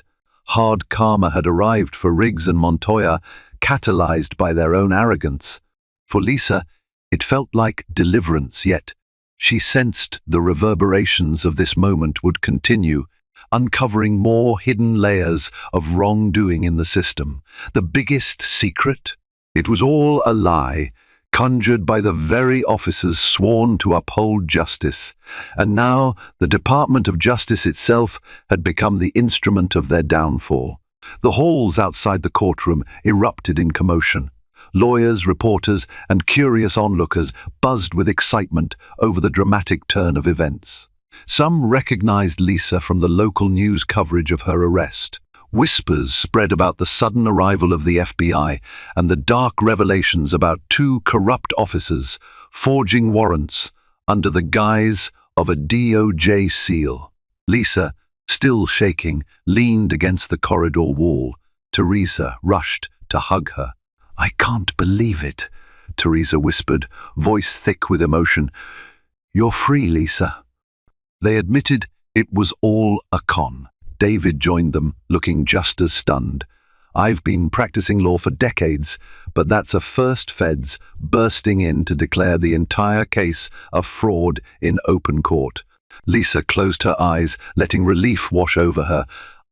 Hard karma had arrived for Riggs and Montoya, catalyzed by their own arrogance. For Lisa, it felt like deliverance, yet she sensed the reverberations of this moment would continue, uncovering more hidden layers of wrongdoing in the system. The biggest secret? It was all a lie, conjured by the very officers sworn to uphold justice. And now the Department of Justice itself had become the instrument of their downfall. The halls outside the courtroom erupted in commotion. Lawyers, reporters, and curious onlookers buzzed with excitement over the dramatic turn of events. Some recognized Lisa from the local news coverage of her arrest. Whispers spread about the sudden arrival of the FBI and the dark revelations about two corrupt officers forging warrants under the guise of a DOJ seal. Lisa, still shaking, leaned against the corridor wall. Teresa rushed to hug her. I can't believe it, Teresa whispered, voice thick with emotion. You're free, Lisa. They admitted it was all a con. David joined them, looking just as stunned. I've been practicing law for decades, but that's a first feds bursting in to declare the entire case a fraud in open court. Lisa closed her eyes, letting relief wash over her.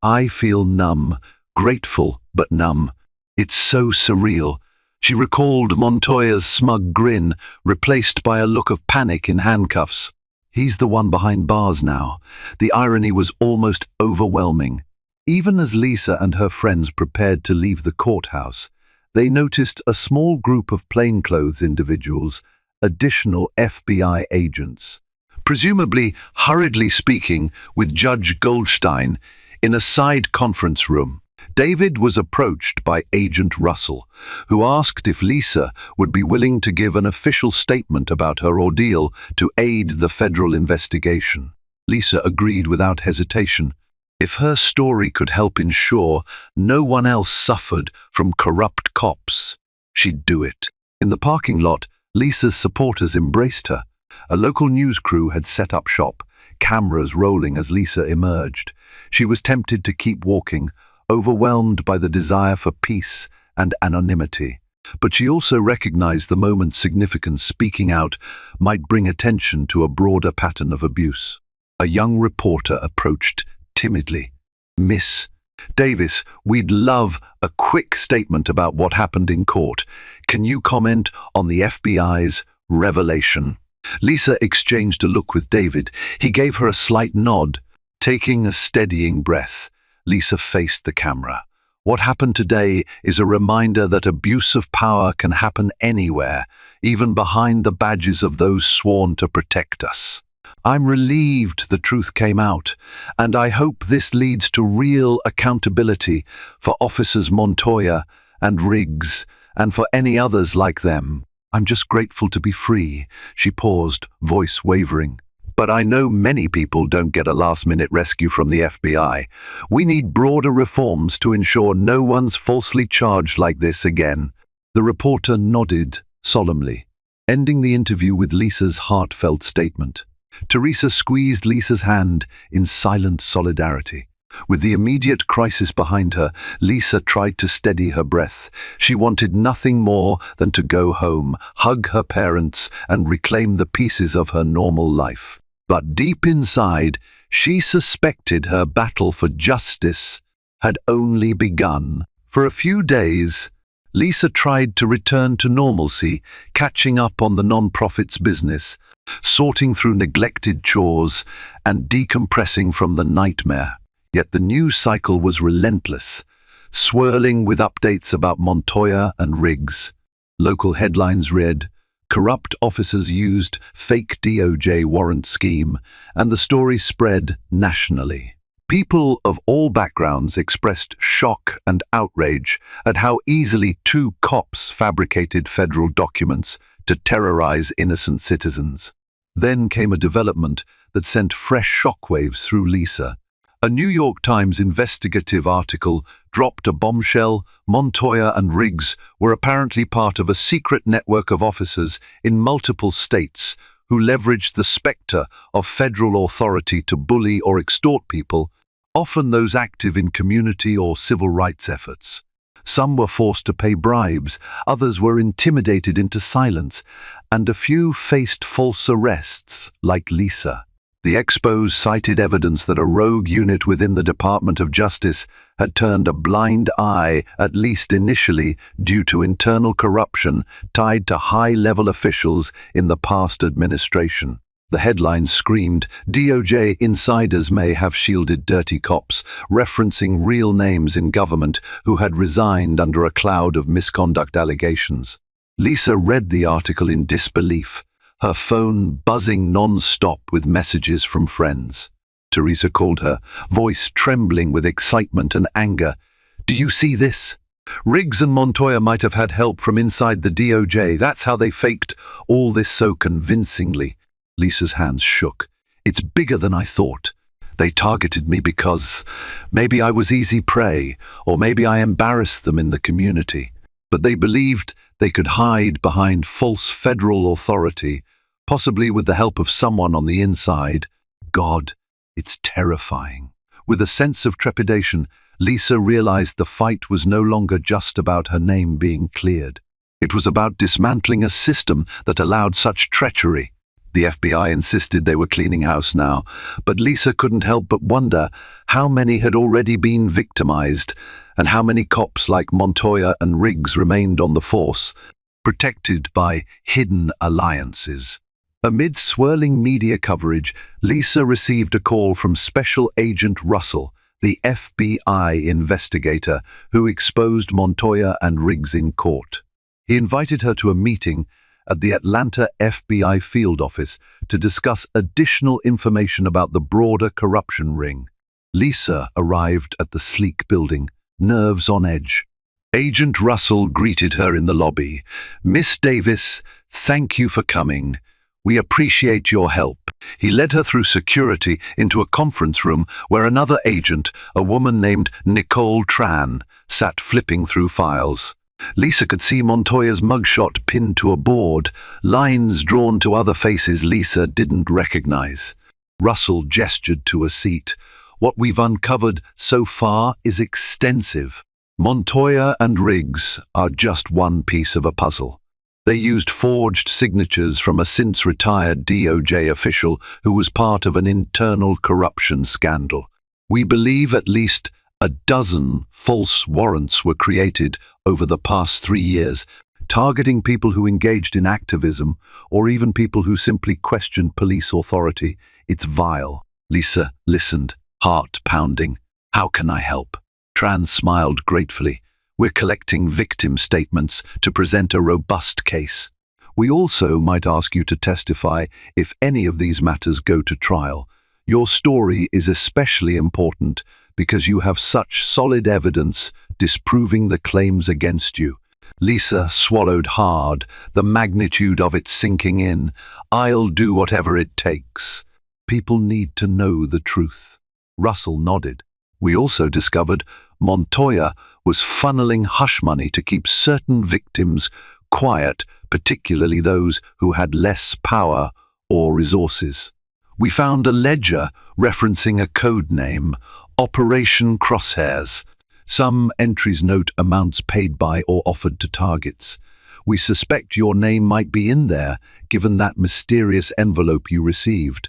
I feel numb, grateful but numb. It's so surreal. She recalled Montoya's smug grin, replaced by a look of panic in handcuffs. He's the one behind bars now. The irony was almost overwhelming. Even as Lisa and her friends prepared to leave the courthouse, they noticed a small group of plainclothes individuals, additional FBI agents, presumably hurriedly speaking with Judge Goldstein in a side conference room. David was approached by Agent Russell, who asked if Lisa would be willing to give an official statement about her ordeal to aid the federal investigation. Lisa agreed without hesitation. If her story could help ensure no one else suffered from corrupt cops, she'd do it. In the parking lot, Lisa's supporters embraced her. A local news crew had set up shop, cameras rolling as Lisa emerged. She was tempted to keep walking, overwhelmed by the desire for peace and anonymity. But she also recognized the moment's significance. Speaking out might bring attention to a broader pattern of abuse. A young reporter approached timidly. Miss Davis, we'd love a quick statement about what happened in court. Can you comment on the FBI's revelation? Lisa exchanged a look with David. He gave her a slight nod. Taking a steadying breath, Lisa faced the camera. What happened today is a reminder that abuse of power can happen anywhere, even behind the badges of those sworn to protect us. I'm relieved the truth came out, and I hope this leads to real accountability for Officers Montoya and Riggs, and for any others like them. I'm just grateful to be free." She paused, voice wavering. "But I know many people don't get a last-minute rescue from the FBI. We need broader reforms to ensure no one's falsely charged like this again." The reporter nodded solemnly, ending the interview with Lisa's heartfelt statement. Teresa squeezed Lisa's hand in silent solidarity. With the immediate crisis behind her, Lisa tried to steady her breath. She wanted nothing more than to go home, hug her parents, and reclaim the pieces of her normal life. But deep inside, she suspected her battle for justice had only begun. For a few days, Lisa tried to return to normalcy, catching up on the nonprofit's business, sorting through neglected chores, and decompressing from the nightmare. Yet the news cycle was relentless, swirling with updates about Montoya and Riggs. Local headlines read, "Corrupt officers used fake DOJ warrant scheme," and the story spread nationally. People of all backgrounds expressed shock and outrage at how easily two cops fabricated federal documents to terrorize innocent citizens. Then came a development that sent fresh shockwaves through Lisa. A New York Times investigative article dropped a bombshell. Montoya and Riggs were apparently part of a secret network of officers in multiple states who leveraged the specter of federal authority to bully or extort people, often those active in community or civil rights efforts. Some were forced to pay bribes, others were intimidated into silence, and a few faced false arrests, like Lisa. The expose cited evidence that a rogue unit within the Department of Justice had turned a blind eye, at least initially, due to internal corruption tied to high-level officials in the past administration. The headlines screamed, "DOJ insiders may have shielded dirty cops," referencing real names in government who had resigned under a cloud of misconduct allegations. Lisa read the article in disbelief, her phone buzzing non-stop with messages from friends. Teresa called her, voice trembling with excitement and anger. "Do you see this? Riggs and Montoya might have had help from inside the DOJ. That's how they faked all this so convincingly." Lisa's hands shook. "It's bigger than I thought. They targeted me because maybe I was easy prey, or maybe I embarrassed them in the community. But they believed they could hide behind false federal authority, possibly with the help of someone on the inside. God, it's terrifying." With a sense of trepidation, Lisa realized the fight was no longer just about her name being cleared. It was about dismantling a system that allowed such treachery. The FBI insisted they were cleaning house now, but Lisa couldn't help but wonder how many had already been victimized, and how many cops like Montoya and Riggs remained on the force, protected by hidden alliances. Amid swirling media coverage, Lisa received a call from Special Agent Russell, the FBI investigator who exposed Montoya and Riggs in court. He invited her to a meeting at the Atlanta FBI field office to discuss additional information about the broader corruption ring. Lisa arrived at the sleek building, nerves on edge. Agent Russell greeted her in the lobby. "Miss Davis, thank you for coming. We appreciate your help." He led her through security into a conference room where another agent, a woman named Nicole Tran, sat flipping through files. Lisa could see Montoya's mugshot pinned to a board, lines drawn to other faces Lisa didn't recognize. Russell gestured to a seat. "What we've uncovered so far is extensive. Montoya and Riggs are just one piece of a puzzle. They used forged signatures from a since-retired DOJ official who was part of an internal corruption scandal. We believe at least a dozen false warrants were created over the past 3 years, targeting people who engaged in activism or even people who simply questioned police authority. It's vile." Lisa listened, heart pounding. "How can I help?" Tran smiled gratefully. "We're collecting victim statements to present a robust case. We also might ask you to testify if any of these matters go to trial. Your story is especially important because you have such solid evidence disproving the claims against you. Lisa swallowed hard, the magnitude of it sinking in. I'll do whatever it takes. People need to know the truth. Russell nodded. We also discovered Montoya was funneling hush money to keep certain victims quiet, particularly those who had less power or resources. We found a ledger referencing a code name, Operation Crosshairs. Some entries note amounts paid by or offered to targets. We suspect your name might be in there, given that mysterious envelope you received.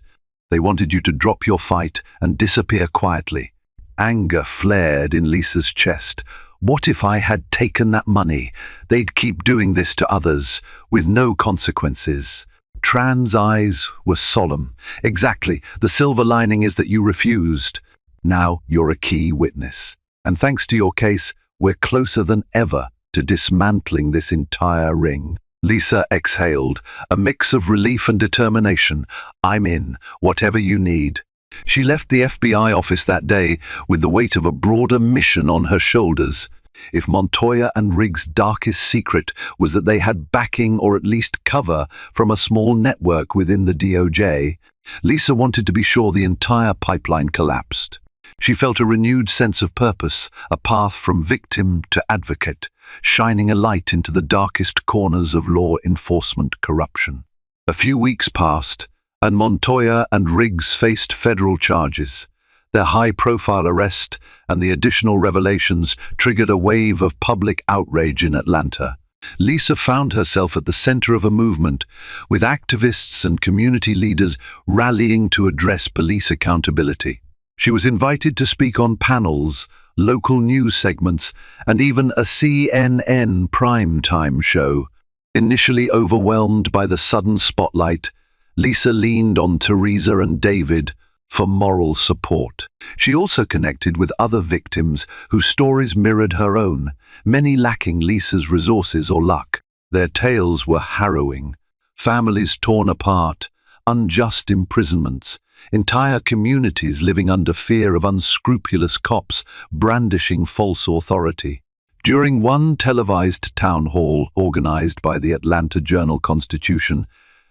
They wanted you to drop your fight and disappear quietly. Anger flared in Lisa's chest. What if I had taken that money? They'd keep doing this to others, with no consequences. Tran's eyes were solemn. Exactly. The silver lining is that you refused. Now you're a key witness. And thanks to your case, we're closer than ever to dismantling this entire ring. Lisa exhaled, a mix of relief and determination. I'm in, whatever you need. She left the FBI office that day with the weight of a broader mission on her shoulders. If Montoya and Riggs' darkest secret was that they had backing or at least cover from a small network within the DOJ, Lisa wanted to be sure the entire pipeline collapsed. She felt a renewed sense of purpose, a path from victim to advocate, shining a light into the darkest corners of law enforcement corruption. A few weeks passed, and Montoya and Riggs faced federal charges. Their high-profile arrest and the additional revelations triggered a wave of public outrage in Atlanta. Lisa found herself at the center of a movement, with activists and community leaders rallying to address police accountability. She was invited to speak on panels, local news segments, and even a CNN primetime show. Initially overwhelmed by the sudden spotlight, Lisa leaned on Teresa and David for moral support. She also connected with other victims whose stories mirrored her own, many lacking Lisa's resources or luck. Their tales were harrowing. Families torn apart, unjust imprisonments, entire communities living under fear of unscrupulous cops brandishing false authority. During one televised town hall organized by the Atlanta Journal-Constitution,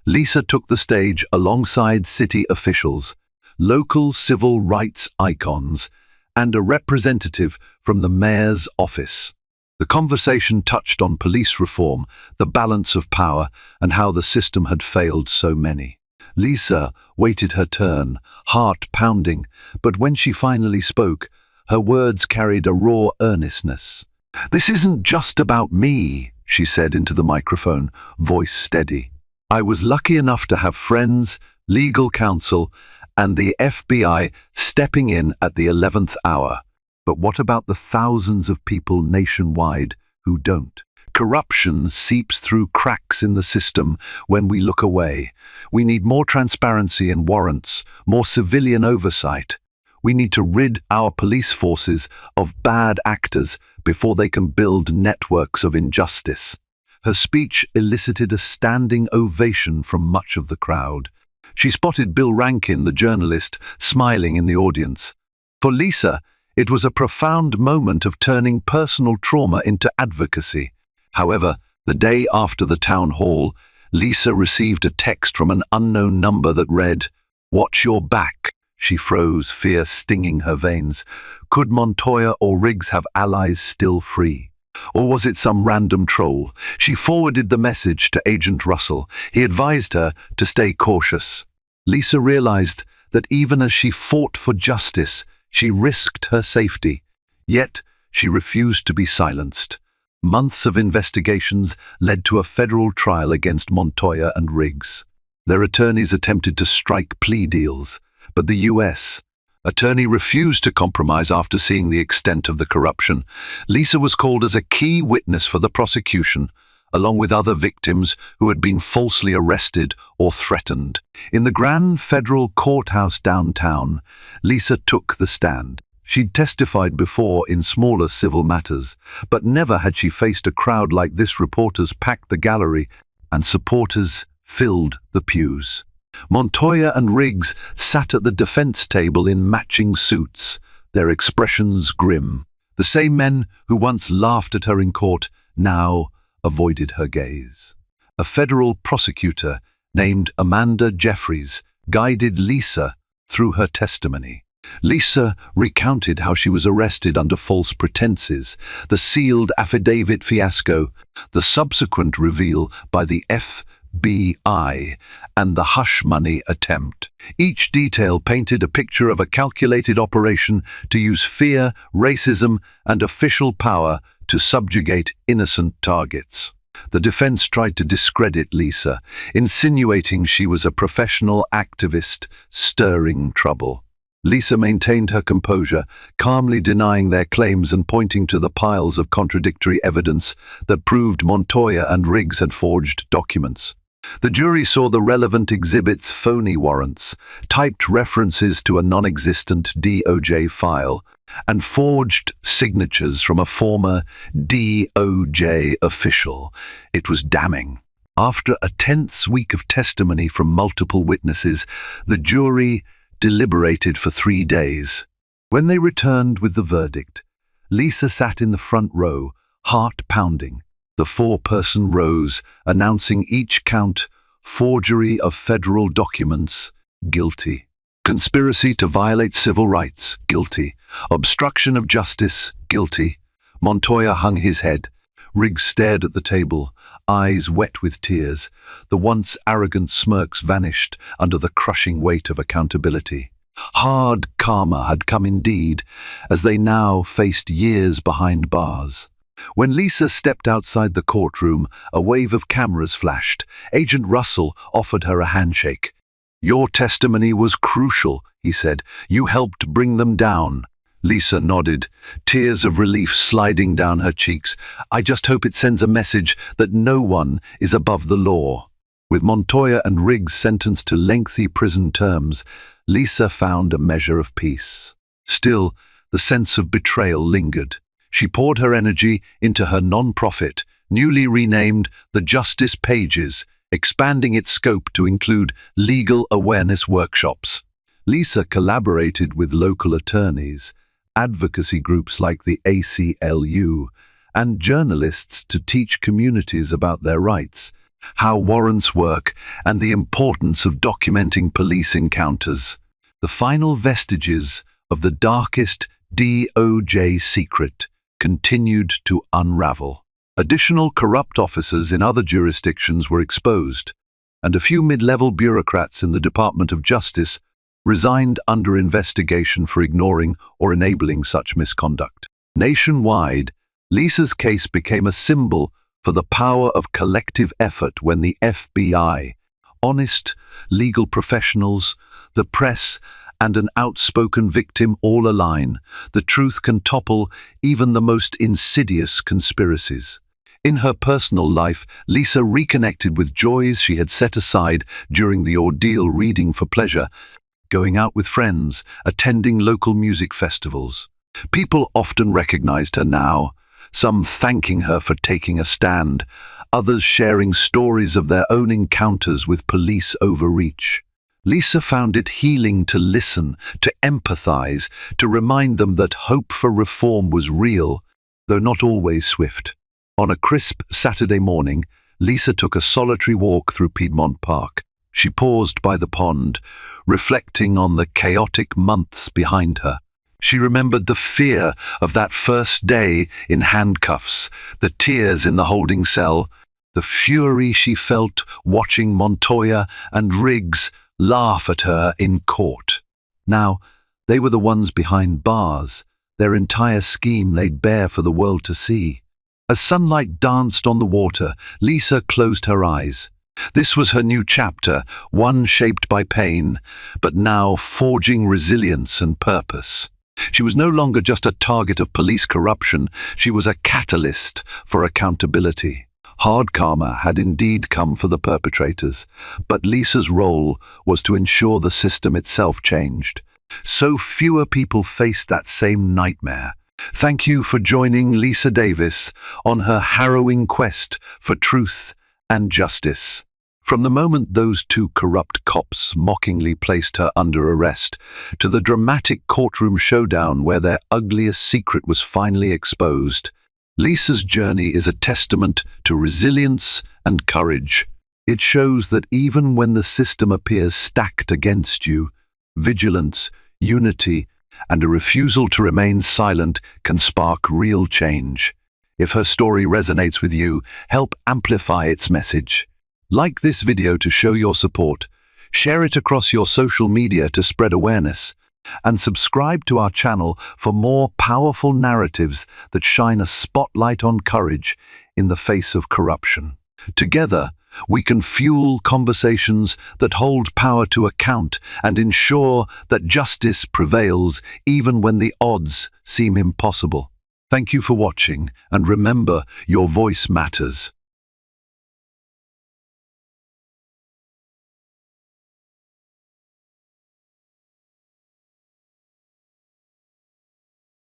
Lisa took the stage alongside city officials, local civil rights icons, and a representative from the mayor's office. The conversation touched on police reform, the balance of power, and how the system had failed so many. Lisa waited her turn, heart pounding, but when she finally spoke, her words carried a raw earnestness. "This isn't just about me," she said into the microphone, voice steady. "I was lucky enough to have friends, legal counsel, and the FBI stepping in at the 11th hour. But what about the thousands of people nationwide who don't? Corruption seeps through cracks in the system when we look away. We need more transparency in warrants, more civilian oversight. We need to rid our police forces of bad actors before they can build networks of injustice." Her speech elicited a standing ovation from much of the crowd. She spotted Bill Rankin, the journalist, smiling in the audience. For Lisa, it was a profound moment of turning personal trauma into advocacy. However, the day after the town hall, Lisa received a text from an unknown number that read, "Watch your back." She froze, fear stinging her veins. Could Montoya or Riggs have allies still free? Or was it some random troll? She forwarded the message to Agent Russell. He advised her to stay cautious. Lisa realized that even as she fought for justice, she risked her safety. Yet, she refused to be silenced. Months of investigations led to a federal trial against Montoya and Riggs. Their attorneys attempted to strike plea deals, but the U.S. attorney refused to compromise after seeing the extent of the corruption. Lisa was called as a key witness for the prosecution, along with other victims who had been falsely arrested or threatened. In the Grand Federal Courthouse downtown, Lisa took the stand. She'd testified before in smaller civil matters, but never had she faced a crowd like this. Reporters packed the gallery, and supporters filled the pews. Montoya and Riggs sat at the defense table in matching suits, their expressions grim. The same men who once laughed at her in court now avoided her gaze. A federal prosecutor named Amanda Jeffries guided Lisa through her testimony. Lisa recounted how she was arrested under false pretenses, the sealed affidavit fiasco, the subsequent reveal by the FBI, and the hush money attempt. Each detail painted a picture of a calculated operation to use fear, racism, and official power to subjugate innocent targets. The defense tried to discredit Lisa, insinuating she was a professional activist stirring trouble. Lisa maintained her composure, calmly denying their claims and pointing to the piles of contradictory evidence that proved Montoya and Riggs had forged documents. The jury saw the relevant exhibits, phony warrants, typed references to a non-existent DOJ file, and forged signatures from a former DOJ official. It was damning. After a tense week of testimony from multiple witnesses, the jury deliberated for 3 days. When they returned with the verdict, Lisa sat in the front row, heart pounding. The 4-person rows, announcing each count: forgery of federal documents, guilty; conspiracy to violate civil rights, guilty; obstruction of justice, guilty. Montoya hung his head. Riggs stared at the table, eyes wet with tears. The once arrogant smirks vanished under the crushing weight of accountability. Hard karma had come indeed, as they now faced years behind bars. When Lisa stepped outside the courtroom, a wave of cameras flashed. Agent Russell offered her a handshake. "Your testimony was crucial," he said. "You helped bring them down." Lisa nodded, tears of relief sliding down her cheeks. "I just hope it sends a message that no one is above the law." With Montoya and Riggs sentenced to lengthy prison terms, Lisa found a measure of peace. Still, the sense of betrayal lingered. She poured her energy into her non-profit, newly renamed the Justice Pages, expanding its scope to include legal awareness workshops. Lisa collaborated with local attorneys, advocacy groups like the ACLU, and journalists to teach communities about their rights, how warrants work, and the importance of documenting police encounters. The final vestiges of the darkest DOJ secret continued to unravel. Additional corrupt officers in other jurisdictions were exposed, and a few mid-level bureaucrats in the Department of Justice resigned under investigation for ignoring or enabling such misconduct. Nationwide, Lisa's case became a symbol for the power of collective effort when the FBI, honest legal professionals, the press, and an outspoken victim all align. The truth can topple even the most insidious conspiracies. In her personal life, Lisa reconnected with joys she had set aside during the ordeal, reading for pleasure, going out with friends, attending local music festivals. People often recognized her now, some thanking her for taking a stand, others sharing stories of their own encounters with police overreach. Lisa found it healing to listen, to empathize, to remind them that hope for reform was real, though not always swift. On a crisp Saturday morning, Lisa took a solitary walk through Piedmont Park. She paused by the pond, reflecting on the chaotic months behind her. She remembered the fear of that first day in handcuffs, the tears in the holding cell, the fury she felt watching Montoya and Riggs laugh at her in court. Now, they were the ones behind bars, their entire scheme laid bare for the world to see. As sunlight danced on the water, Lisa closed her eyes. This was her new chapter, one shaped by pain, but now forging resilience and purpose. She was no longer just a target of police corruption, she was a catalyst for accountability. Hard karma had indeed come for the perpetrators, but Lisa's role was to ensure the system itself changed, so fewer people faced that same nightmare. Thank you for joining Lisa Davis on her harrowing quest for truth and justice. From the moment those two corrupt cops mockingly placed her under arrest, to the dramatic courtroom showdown where their ugliest secret was finally exposed, Lisa's journey is a testament to resilience and courage. It shows that even when the system appears stacked against you, vigilance, unity, and a refusal to remain silent can spark real change. If her story resonates with you, help amplify its message. Like this video to show your support, share it across your social media to spread awareness, and subscribe to our channel for more powerful narratives that shine a spotlight on courage in the face of corruption. Together, we can fuel conversations that hold power to account and ensure that justice prevails even when the odds seem impossible. Thank you for watching, and remember, your voice matters.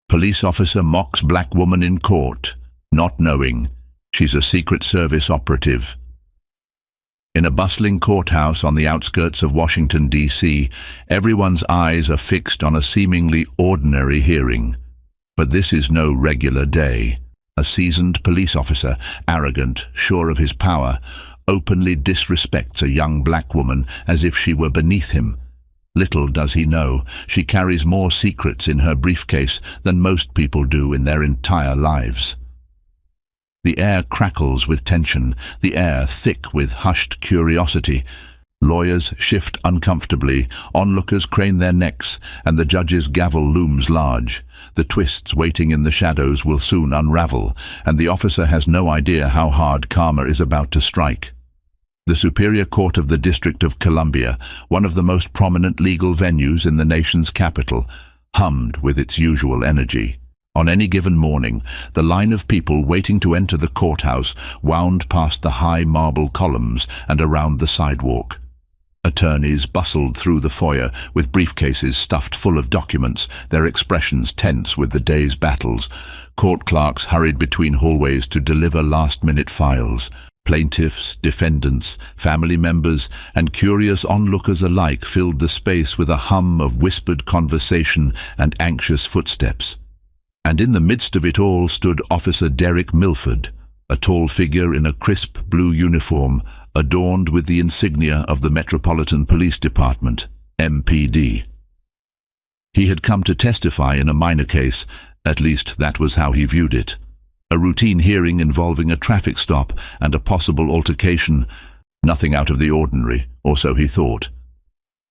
Police officer mocks black woman in court, not knowing she's a Secret Service operative. In a bustling courthouse on the outskirts of Washington, D.C., everyone's eyes are fixed on a seemingly ordinary hearing. But this is no regular day. A seasoned police officer, arrogant, sure of his power, openly disrespects a young black woman as if she were beneath him. Little does he know, she carries more secrets in her briefcase than most people do in their entire lives. The air crackles with tension, the air thick with hushed curiosity. Lawyers shift uncomfortably, onlookers crane their necks, and the judge's gavel looms large. The twists waiting in the shadows will soon unravel, and the officer has no idea how hard karma is about to strike. The Superior Court of the District of Columbia, one of the most prominent legal venues in the nation's capital, hummed with its usual energy. On any given morning, the line of people waiting to enter the courthouse wound past the high marble columns and around the sidewalk. Attorneys bustled through the foyer with briefcases stuffed full of documents, their expressions tense with the day's battles. Court clerks hurried between hallways to deliver last-minute files. Plaintiffs, defendants, family members, and curious onlookers alike filled the space with a hum of whispered conversation and anxious footsteps. And in the midst of it all stood Officer Derek Milford, a tall figure in a crisp blue uniform, adorned with the insignia of the Metropolitan Police Department, MPD. He had come to testify in a minor case, at least that was how he viewed it. A routine hearing involving a traffic stop and a possible altercation, nothing out of the ordinary, or so he thought.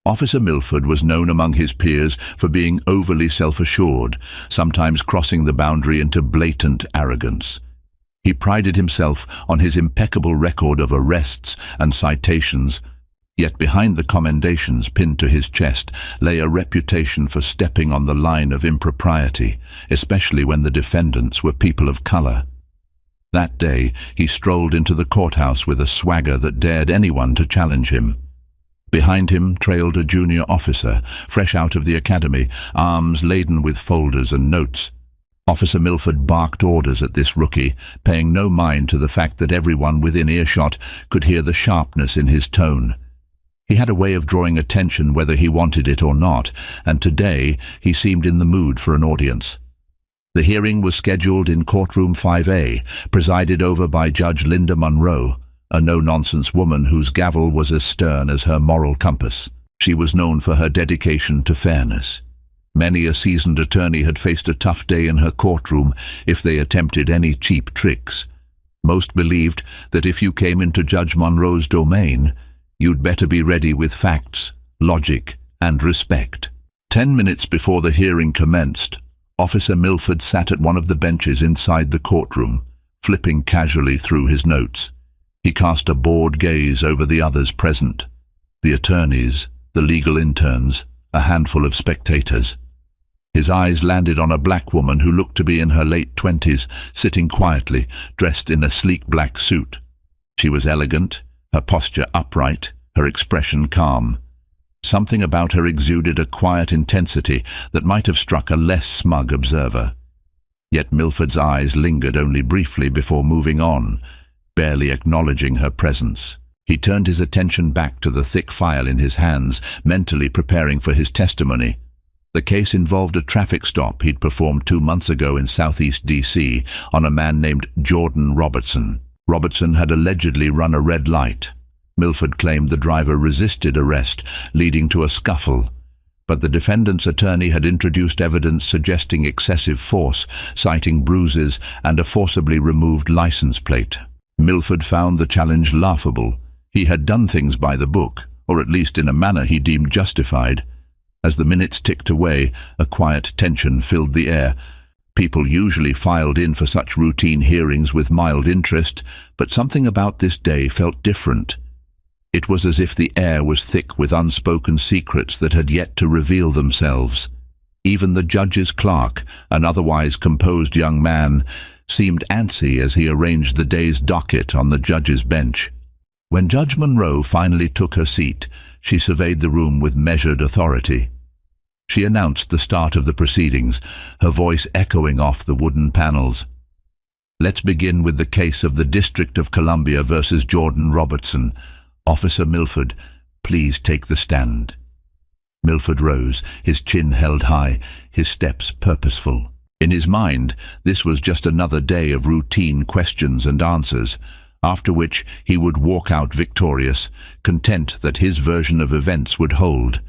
Officer Milford was known among his peers for being overly self-assured, sometimes crossing the boundary into blatant arrogance. He prided himself on his impeccable record of arrests and citations, yet behind the commendations pinned to his chest lay a reputation for stepping on the line of impropriety, especially when the defendants were people of color. That day he strolled into the courthouse with a swagger that dared anyone to challenge him. Behind him trailed a junior officer, fresh out of the academy, arms laden with folders and notes. Officer Milford barked orders at this rookie, paying no mind to the fact that everyone within earshot could hear the sharpness in his tone. He had a way of drawing attention whether he wanted it or not, and today he seemed in the mood for an audience. The hearing was scheduled in Courtroom 5A, presided over by Judge Linda Monroe, a no-nonsense woman whose gavel was as stern as her moral compass. She was known for her dedication to fairness. Many a seasoned attorney had faced a tough day in her courtroom if they attempted any cheap tricks. Most believed that if you came into Judge Monroe's domain, you'd better be ready with facts, logic, and respect. 10 minutes before the hearing commenced, Officer Milford sat at one of the benches inside the courtroom, flipping casually through his notes. He cast a bored gaze over the others present, the attorneys, the legal interns, a handful of spectators. His eyes landed on a black woman who looked to be in her late 20s, sitting quietly, dressed in a sleek black suit. She was elegant, her posture upright, her expression calm. Something about her exuded a quiet intensity that might have struck a less smug observer. Yet Milford's eyes lingered only briefly before moving on. barely acknowledging her presence. He turned his attention back to the thick file in his hands, mentally preparing for his testimony. The case involved a traffic stop he'd performed 2 months ago in southeast D.C. on a man named Jordan Robertson. Robertson had allegedly run a red light. Milford claimed the driver resisted arrest, leading to a scuffle. But the defendant's attorney had introduced evidence suggesting excessive force, citing bruises and a forcibly removed license plate. Milford found the challenge laughable. He had done things by the book, or at least in a manner he deemed justified. As the minutes ticked away, a quiet tension filled the air. People usually filed in for such routine hearings with mild interest, but something about this day felt different. It was as if the air was thick with unspoken secrets that had yet to reveal themselves. Even the judge's clerk, an otherwise composed young man, seemed antsy as he arranged the day's docket on the judge's bench. When Judge Monroe finally took her seat, she surveyed the room with measured authority. She announced the start of the proceedings, her voice echoing off the wooden panels. "Let's begin with the case of the District of Columbia versus Jordan Robertson. Officer Milford, please take the stand." Milford rose, his chin held high, his steps purposeful. In his mind, this was just another day of routine questions and answers, after which he would walk out victorious, content that his version of events would hold.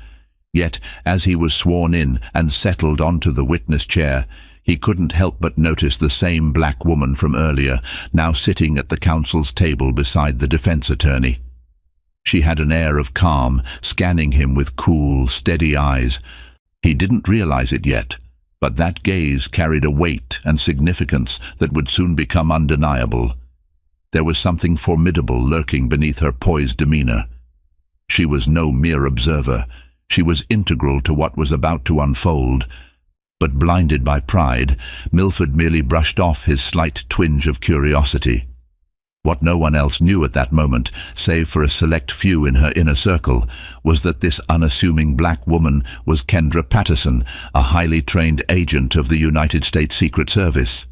Yet, as he was sworn in and settled onto the witness chair, he couldn't help but notice the same black woman from earlier, now sitting at the counsel's table beside the defense attorney. She had an air of calm, scanning him with cool, steady eyes. He didn't realize it yet, but that gaze carried a weight and significance that would soon become undeniable. There was something formidable lurking beneath her poised demeanor. She was no mere observer. She was integral to what was about to unfold. But blinded by pride, Milford merely brushed off his slight twinge of curiosity. What no one else knew at that moment, save for a select few in her inner circle, was that this unassuming black woman was Kendra Patterson, a highly trained agent of the United States Secret Service.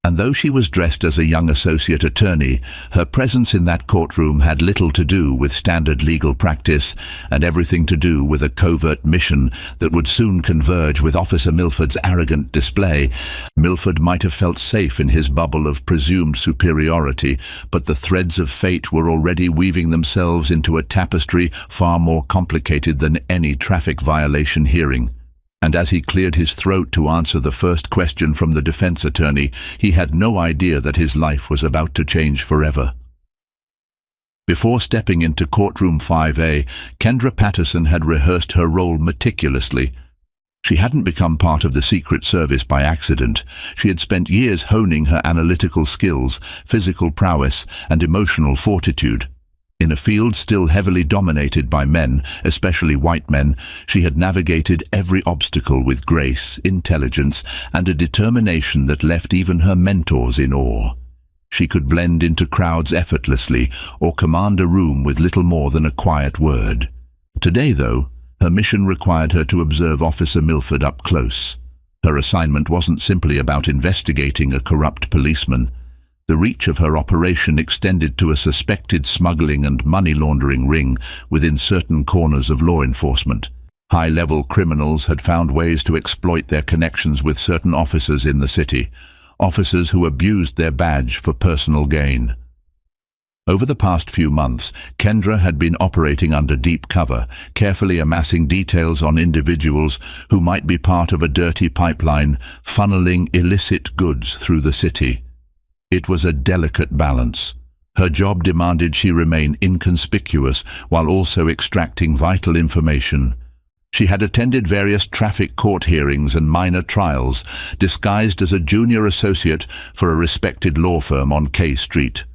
And though she was dressed as a young associate attorney, her presence in that courtroom had little to do with standard legal practice and everything to do with a covert mission that would soon converge with Officer Milford's arrogant display. Milford might have felt safe in his bubble of presumed superiority, but the threads of fate were already weaving themselves into a tapestry far more complicated than any traffic violation hearing. And as he cleared his throat to answer the first question from the defense attorney, he had no idea that his life was about to change forever. Before stepping into courtroom 5A, Kendra Patterson had rehearsed her role meticulously. She hadn't become part of the Secret Service by accident. She had spent years honing her analytical skills, physical prowess, and emotional fortitude. In a field still heavily dominated by men, especially white men, she had navigated every obstacle with grace, intelligence, and a determination that left even her mentors in awe. She could blend into crowds effortlessly or command a room with little more than a quiet word. Today, though, her mission required her to observe Officer Milford up close. Her assignment wasn't simply about investigating a corrupt policeman. The reach of her operation extended to a suspected smuggling and money laundering ring within certain corners of law enforcement. High-level criminals had found ways to exploit their connections with certain officers in the city, officers who abused their badge for personal gain. Over the past few months, Kendra had been operating under deep cover, carefully amassing details on individuals who might be part of a dirty pipeline funneling illicit goods through the city. It was a delicate balance. Her job demanded she remain inconspicuous while also extracting vital information. She had attended various traffic court hearings and minor trials, disguised as a junior associate for a respected law firm on K Street.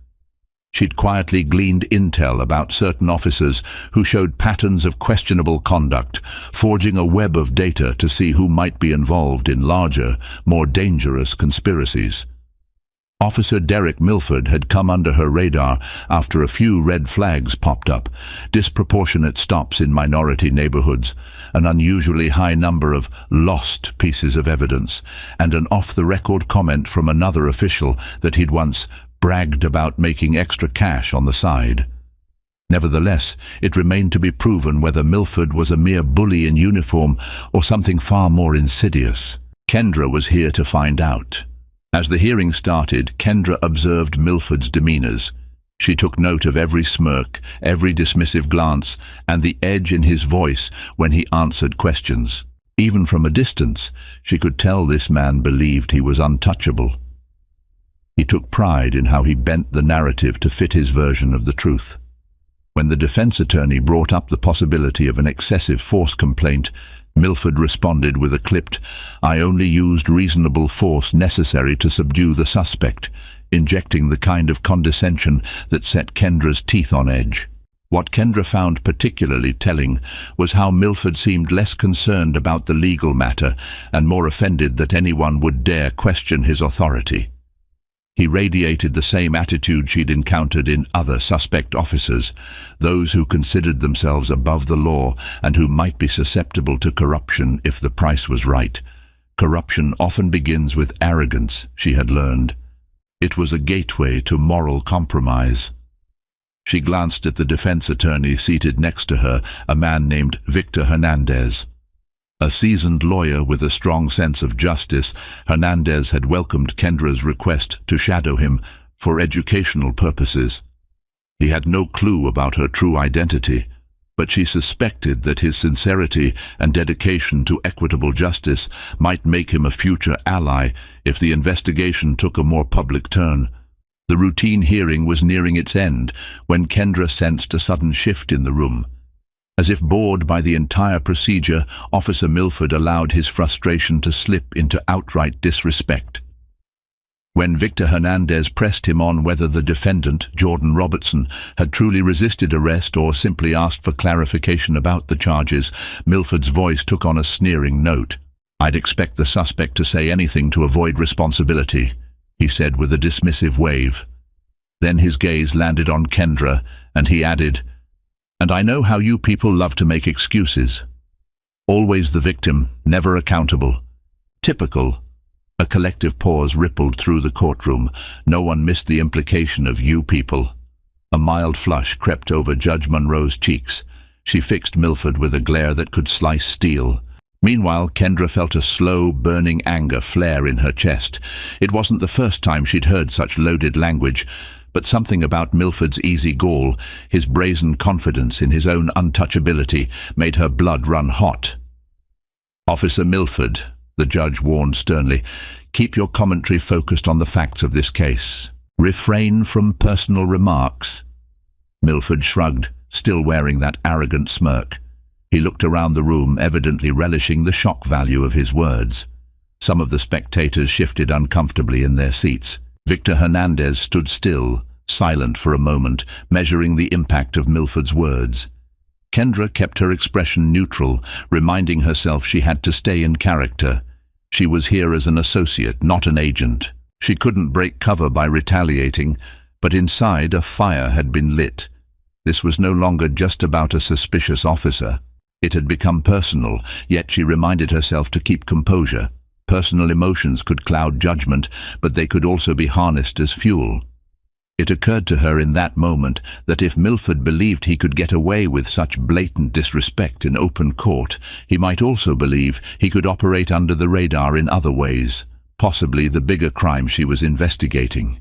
She'd quietly gleaned intel about certain officers who showed patterns of questionable conduct, forging a web of data to see who might be involved in larger, more dangerous conspiracies. Officer Derek Milford had come under her radar after a few red flags popped up, disproportionate stops in minority neighborhoods, an unusually high number of lost pieces of evidence, and an off-the-record comment from another official that he'd once bragged about making extra cash on the side. Nevertheless, it remained to be proven whether Milford was a mere bully in uniform or something far more insidious. Kendra was here to find out. As the hearing started, Kendra observed Milford's demeanours. She took note of every smirk, every dismissive glance, and the edge in his voice when he answered questions. Even from a distance, she could tell this man believed he was untouchable. He took pride in how he bent the narrative to fit his version of the truth. When the defense attorney brought up the possibility of an excessive force complaint, Milford responded with a clipped, "I only used reasonable force necessary to subdue the suspect," injecting the kind of condescension that set Kendra's teeth on edge. What Kendra found particularly telling was how Milford seemed less concerned about the legal matter and more offended that anyone would dare question his authority. He radiated the same attitude she'd encountered in other suspect officers, those who considered themselves above the law and who might be susceptible to corruption if the price was right. Corruption often begins with arrogance, she had learned. It was a gateway to moral compromise. She glanced at the defense attorney seated next to her, a man named Victor Hernandez. A seasoned lawyer with a strong sense of justice, Hernandez had welcomed Kendra's request to shadow him for educational purposes. He had no clue about her true identity, but she suspected that his sincerity and dedication to equitable justice might make him a future ally if the investigation took a more public turn. The routine hearing was nearing its end when Kendra sensed a sudden shift in the room. As if bored by the entire procedure, Officer Milford allowed his frustration to slip into outright disrespect. When Victor Hernandez pressed him on whether the defendant, Jordan Robertson, had truly resisted arrest or simply asked for clarification about the charges, Milford's voice took on a sneering note. "I'd expect the suspect to say anything to avoid responsibility," he said with a dismissive wave. Then his gaze landed on Kendra, and he added, "And I know how you people love to make excuses. Always the victim, never accountable. Typical." A collective pause rippled through the courtroom. No one missed the implication of "you people." A mild flush crept over Judge Monroe's cheeks. She fixed Milford with a glare that could slice steel. Meanwhile, Kendra felt a slow, burning anger flare in her chest. It wasn't the first time she'd heard such loaded language, but something about Milford's easy gall, his brazen confidence in his own untouchability, made her blood run hot. "Officer Milford," the judge warned sternly, "keep your commentary focused on the facts of this case. Refrain from personal remarks." Milford shrugged, still wearing that arrogant smirk. He looked around the room, evidently relishing the shock value of his words. Some of the spectators shifted uncomfortably in their seats. Victor Hernandez stood still, silent for a moment, measuring the impact of Milford's words. Kendra kept her expression neutral, reminding herself she had to stay in character. She was here as an associate, not an agent. She couldn't break cover by retaliating, but inside a fire had been lit. This was no longer just about a suspicious officer. It had become personal, yet she reminded herself to keep composure. Personal emotions could cloud judgment, but they could also be harnessed as fuel. It occurred to her in that moment that if Milford believed he could get away with such blatant disrespect in open court, he might also believe he could operate under the radar in other ways, possibly the bigger crime she was investigating.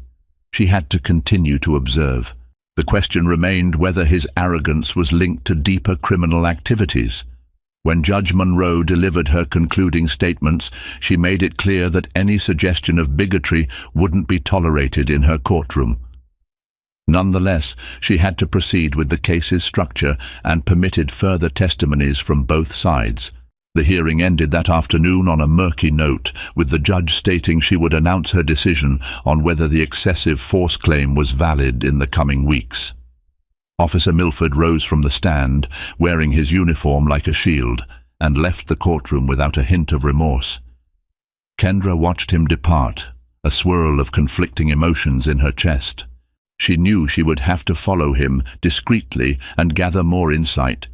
She had to continue to observe. The question remained whether his arrogance was linked to deeper criminal activities. When Judge Monroe delivered her concluding statements, she made it clear that any suggestion of bigotry wouldn't be tolerated in her courtroom. Nonetheless, she had to proceed with the case's structure and permitted further testimonies from both sides. The hearing ended that afternoon on a murky note, with the judge stating she would announce her decision on whether the excessive force claim was valid in the coming weeks. Officer Milford rose from the stand, wearing his uniform like a shield, and left the courtroom without a hint of remorse. Kendra watched him depart, a swirl of conflicting emotions in her chest. She knew she would have to follow him discreetly and gather more insight.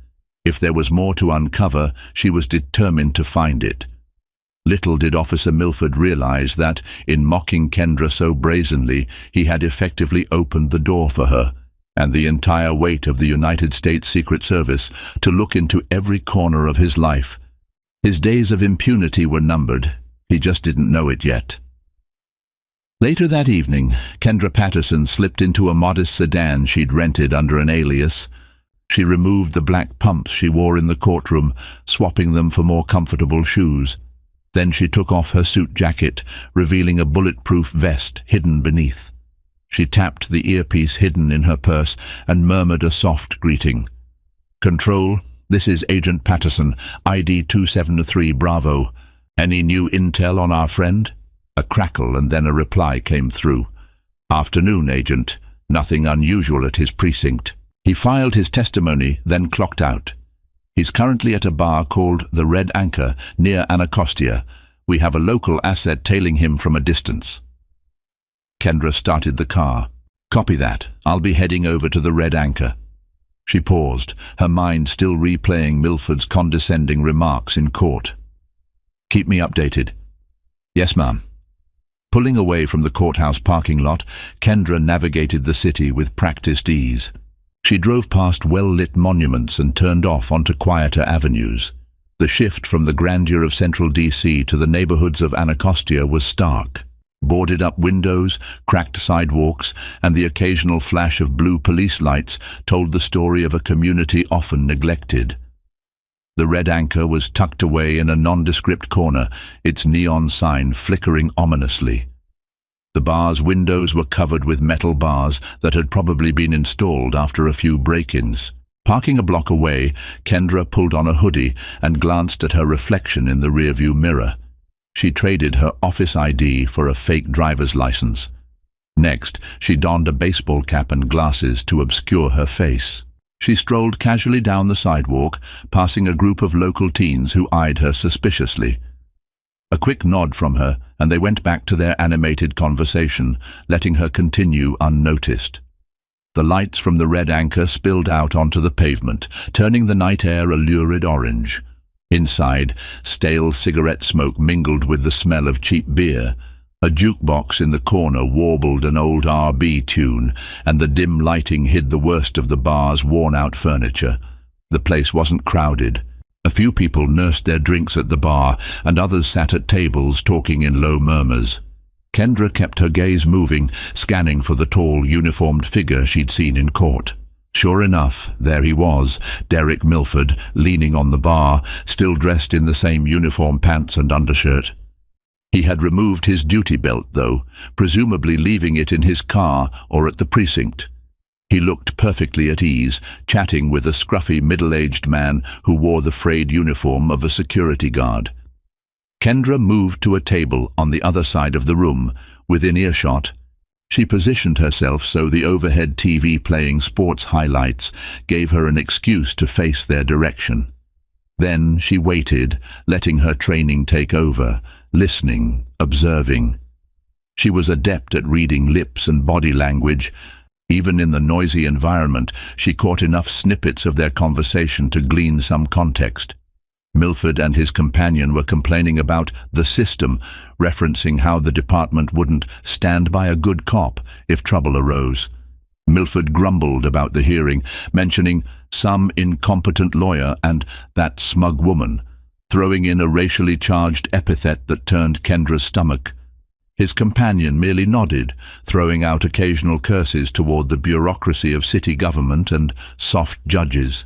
If there was more to uncover, she was determined to find it. Little did Officer Milford realize that, in mocking Kendra so brazenly, he had effectively opened the door for her, and the entire weight of the United States Secret Service, to look into every corner of his life. His days of impunity were numbered. He just didn't know it yet. Later that evening, Kendra Patterson slipped into a modest sedan she'd rented under an alias. She removed the black pumps she wore in the courtroom, swapping them for more comfortable shoes. Then she took off her suit jacket, revealing a bulletproof vest hidden beneath. She tapped the earpiece hidden in her purse and murmured a soft greeting. "Control, this is Agent Patterson, ID 273 Bravo. Any new intel on our friend?" A crackle and then a reply came through. "Afternoon, Agent. Nothing unusual at his precinct." He filed his testimony, then clocked out. "He's currently at a bar called the Red Anchor near Anacostia. We have a local asset tailing him from a distance." Kendra started the car. "Copy that. I'll be heading over to the Red Anchor." She paused, her mind still replaying Milford's condescending remarks in court. "Keep me updated." "Yes, ma'am." Pulling away from the courthouse parking lot, Kendra navigated the city with practiced ease. She drove past well-lit monuments and turned off onto quieter avenues. The shift from the grandeur of central D.C. to the neighborhoods of Anacostia was stark. Boarded-up windows, cracked sidewalks, and the occasional flash of blue police lights told the story of a community often neglected. The Red Anchor was tucked away in a nondescript corner, its neon sign flickering ominously. The bar's windows were covered with metal bars that had probably been installed after a few break-ins. Parking a block away, Kendra pulled on a hoodie and glanced at her reflection in the rearview mirror. She traded her office ID for a fake driver's license. Next, she donned a baseball cap and glasses to obscure her face. She strolled casually down the sidewalk, passing a group of local teens who eyed her suspiciously. A quick nod from her, and they went back to their animated conversation, letting her continue unnoticed. The lights from the Red Anchor spilled out onto the pavement, turning the night air a lurid orange. Inside, stale cigarette smoke mingled with the smell of cheap beer. A jukebox in the corner warbled an old R&B tune, and the dim lighting hid the worst of the bar's worn-out furniture. The place wasn't crowded. A few people nursed their drinks at the bar, and others sat at tables talking in low murmurs. Kendra kept her gaze moving, scanning for the tall, uniformed figure she'd seen in court. Sure enough, there he was, Derek Milford, leaning on the bar, still dressed in the same uniform pants and undershirt. He had removed his duty belt, though, presumably leaving it in his car or at the precinct. He looked perfectly at ease, chatting with a scruffy middle-aged man who wore the frayed uniform of a security guard. Kendra moved to a table on the other side of the room, within earshot. She positioned herself so the overhead TV playing sports highlights gave her an excuse to face their direction. Then she waited, letting her training take over, listening, observing. She was adept at reading lips and body language. Even in the noisy environment, she caught enough snippets of their conversation to glean some context. Milford and his companion were complaining about the system, referencing how the department wouldn't stand by a good cop if trouble arose. Milford grumbled about the hearing, mentioning some incompetent lawyer and that smug woman, throwing in a racially charged epithet that turned Kendra's stomach. His companion merely nodded, throwing out occasional curses toward the bureaucracy of city government and soft judges.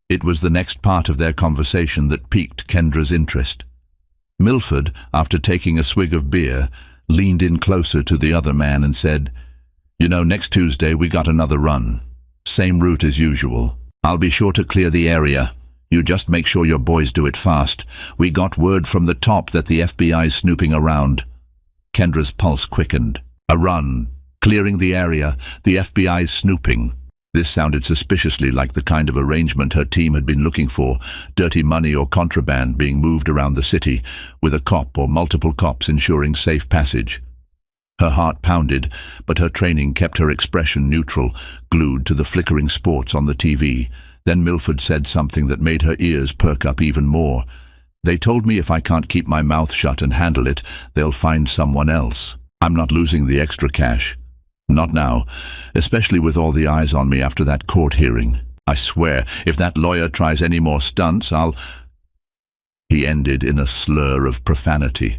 It was the next part of their conversation that piqued Kendra's interest. Milford, after taking a swig of beer, leaned in closer to the other man and said, "You know, next Tuesday we got another run. Same route as usual. I'll be sure to clear the area. You just make sure your boys do it fast. We got word from the top that the FBI's snooping around." Kendra's pulse quickened. A run, clearing the area, the FBI's snooping. This sounded suspiciously like the kind of arrangement her team had been looking for, dirty money or contraband being moved around the city, with a cop or multiple cops ensuring safe passage. Her heart pounded, but her training kept her expression neutral, glued to the flickering sports on the TV. Then Milford said something that made her ears perk up even more. They told me if I can't keep my mouth shut and handle it, they'll find someone else. I'm not losing the extra cash. Not now, especially with all the eyes on me after that court hearing. I swear, if that lawyer tries any more stunts, I'll—" He ended in a slur of profanity.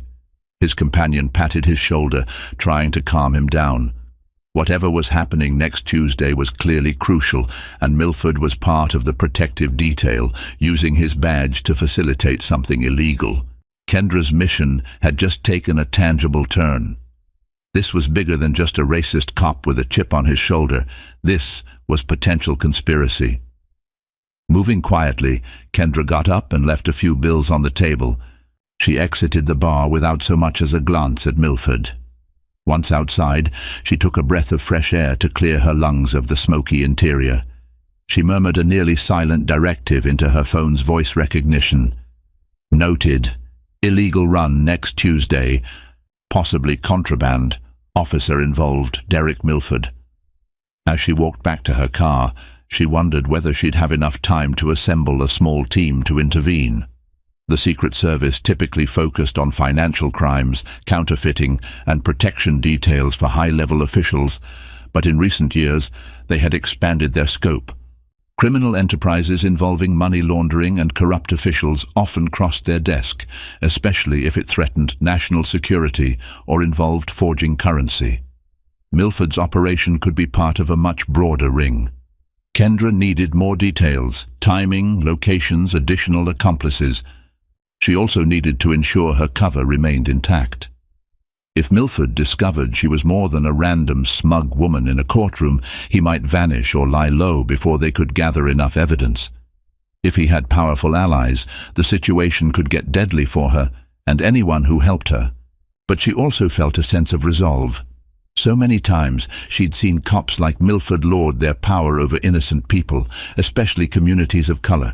His companion patted his shoulder, trying to calm him down. Whatever was happening next Tuesday was clearly crucial, and Milford was part of the protective detail, using his badge to facilitate something illegal. Kendra's mission had just taken a tangible turn. This was bigger than just a racist cop with a chip on his shoulder. This was potential conspiracy. Moving quietly, Kendra got up and left a few bills on the table. She exited the bar without so much as a glance at Milford. Once outside, she took a breath of fresh air to clear her lungs of the smoky interior. She murmured a nearly silent directive into her phone's voice recognition. Noted. Illegal run next Tuesday. Possibly contraband. Officer involved, Derek Milford. As she walked back to her car, she wondered whether she'd have enough time to assemble a small team to intervene. The Secret Service typically focused on financial crimes, counterfeiting, and protection details for high-level officials, but in recent years they had expanded their scope. Criminal enterprises involving money laundering and corrupt officials often crossed their desk, especially if it threatened national security or involved forging currency. Milford's operation could be part of a much broader ring. Kendra needed more details: timing, locations, additional accomplices. She also needed to ensure her cover remained intact. If Milford discovered she was more than a random smug woman in a courtroom, he might vanish or lie low before they could gather enough evidence. If he had powerful allies, the situation could get deadly for her and anyone who helped her. But she also felt a sense of resolve. So many times she'd seen cops like Milford lord their power over innocent people, especially communities of color.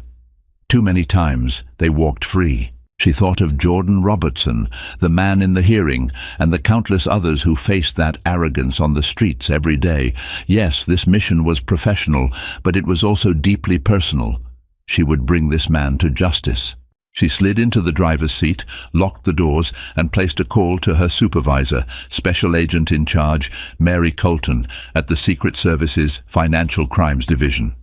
Too many times they walked free. She thought of Jordan Robertson, the man in the hearing, and the countless others who faced that arrogance on the streets every day. Yes, this mission was professional, but it was also deeply personal. She would bring this man to justice. She slid into the driver's seat, locked the doors, and placed a call to her supervisor, Special Agent in Charge, Mary Colton, at the Secret Service's Financial Crimes Division.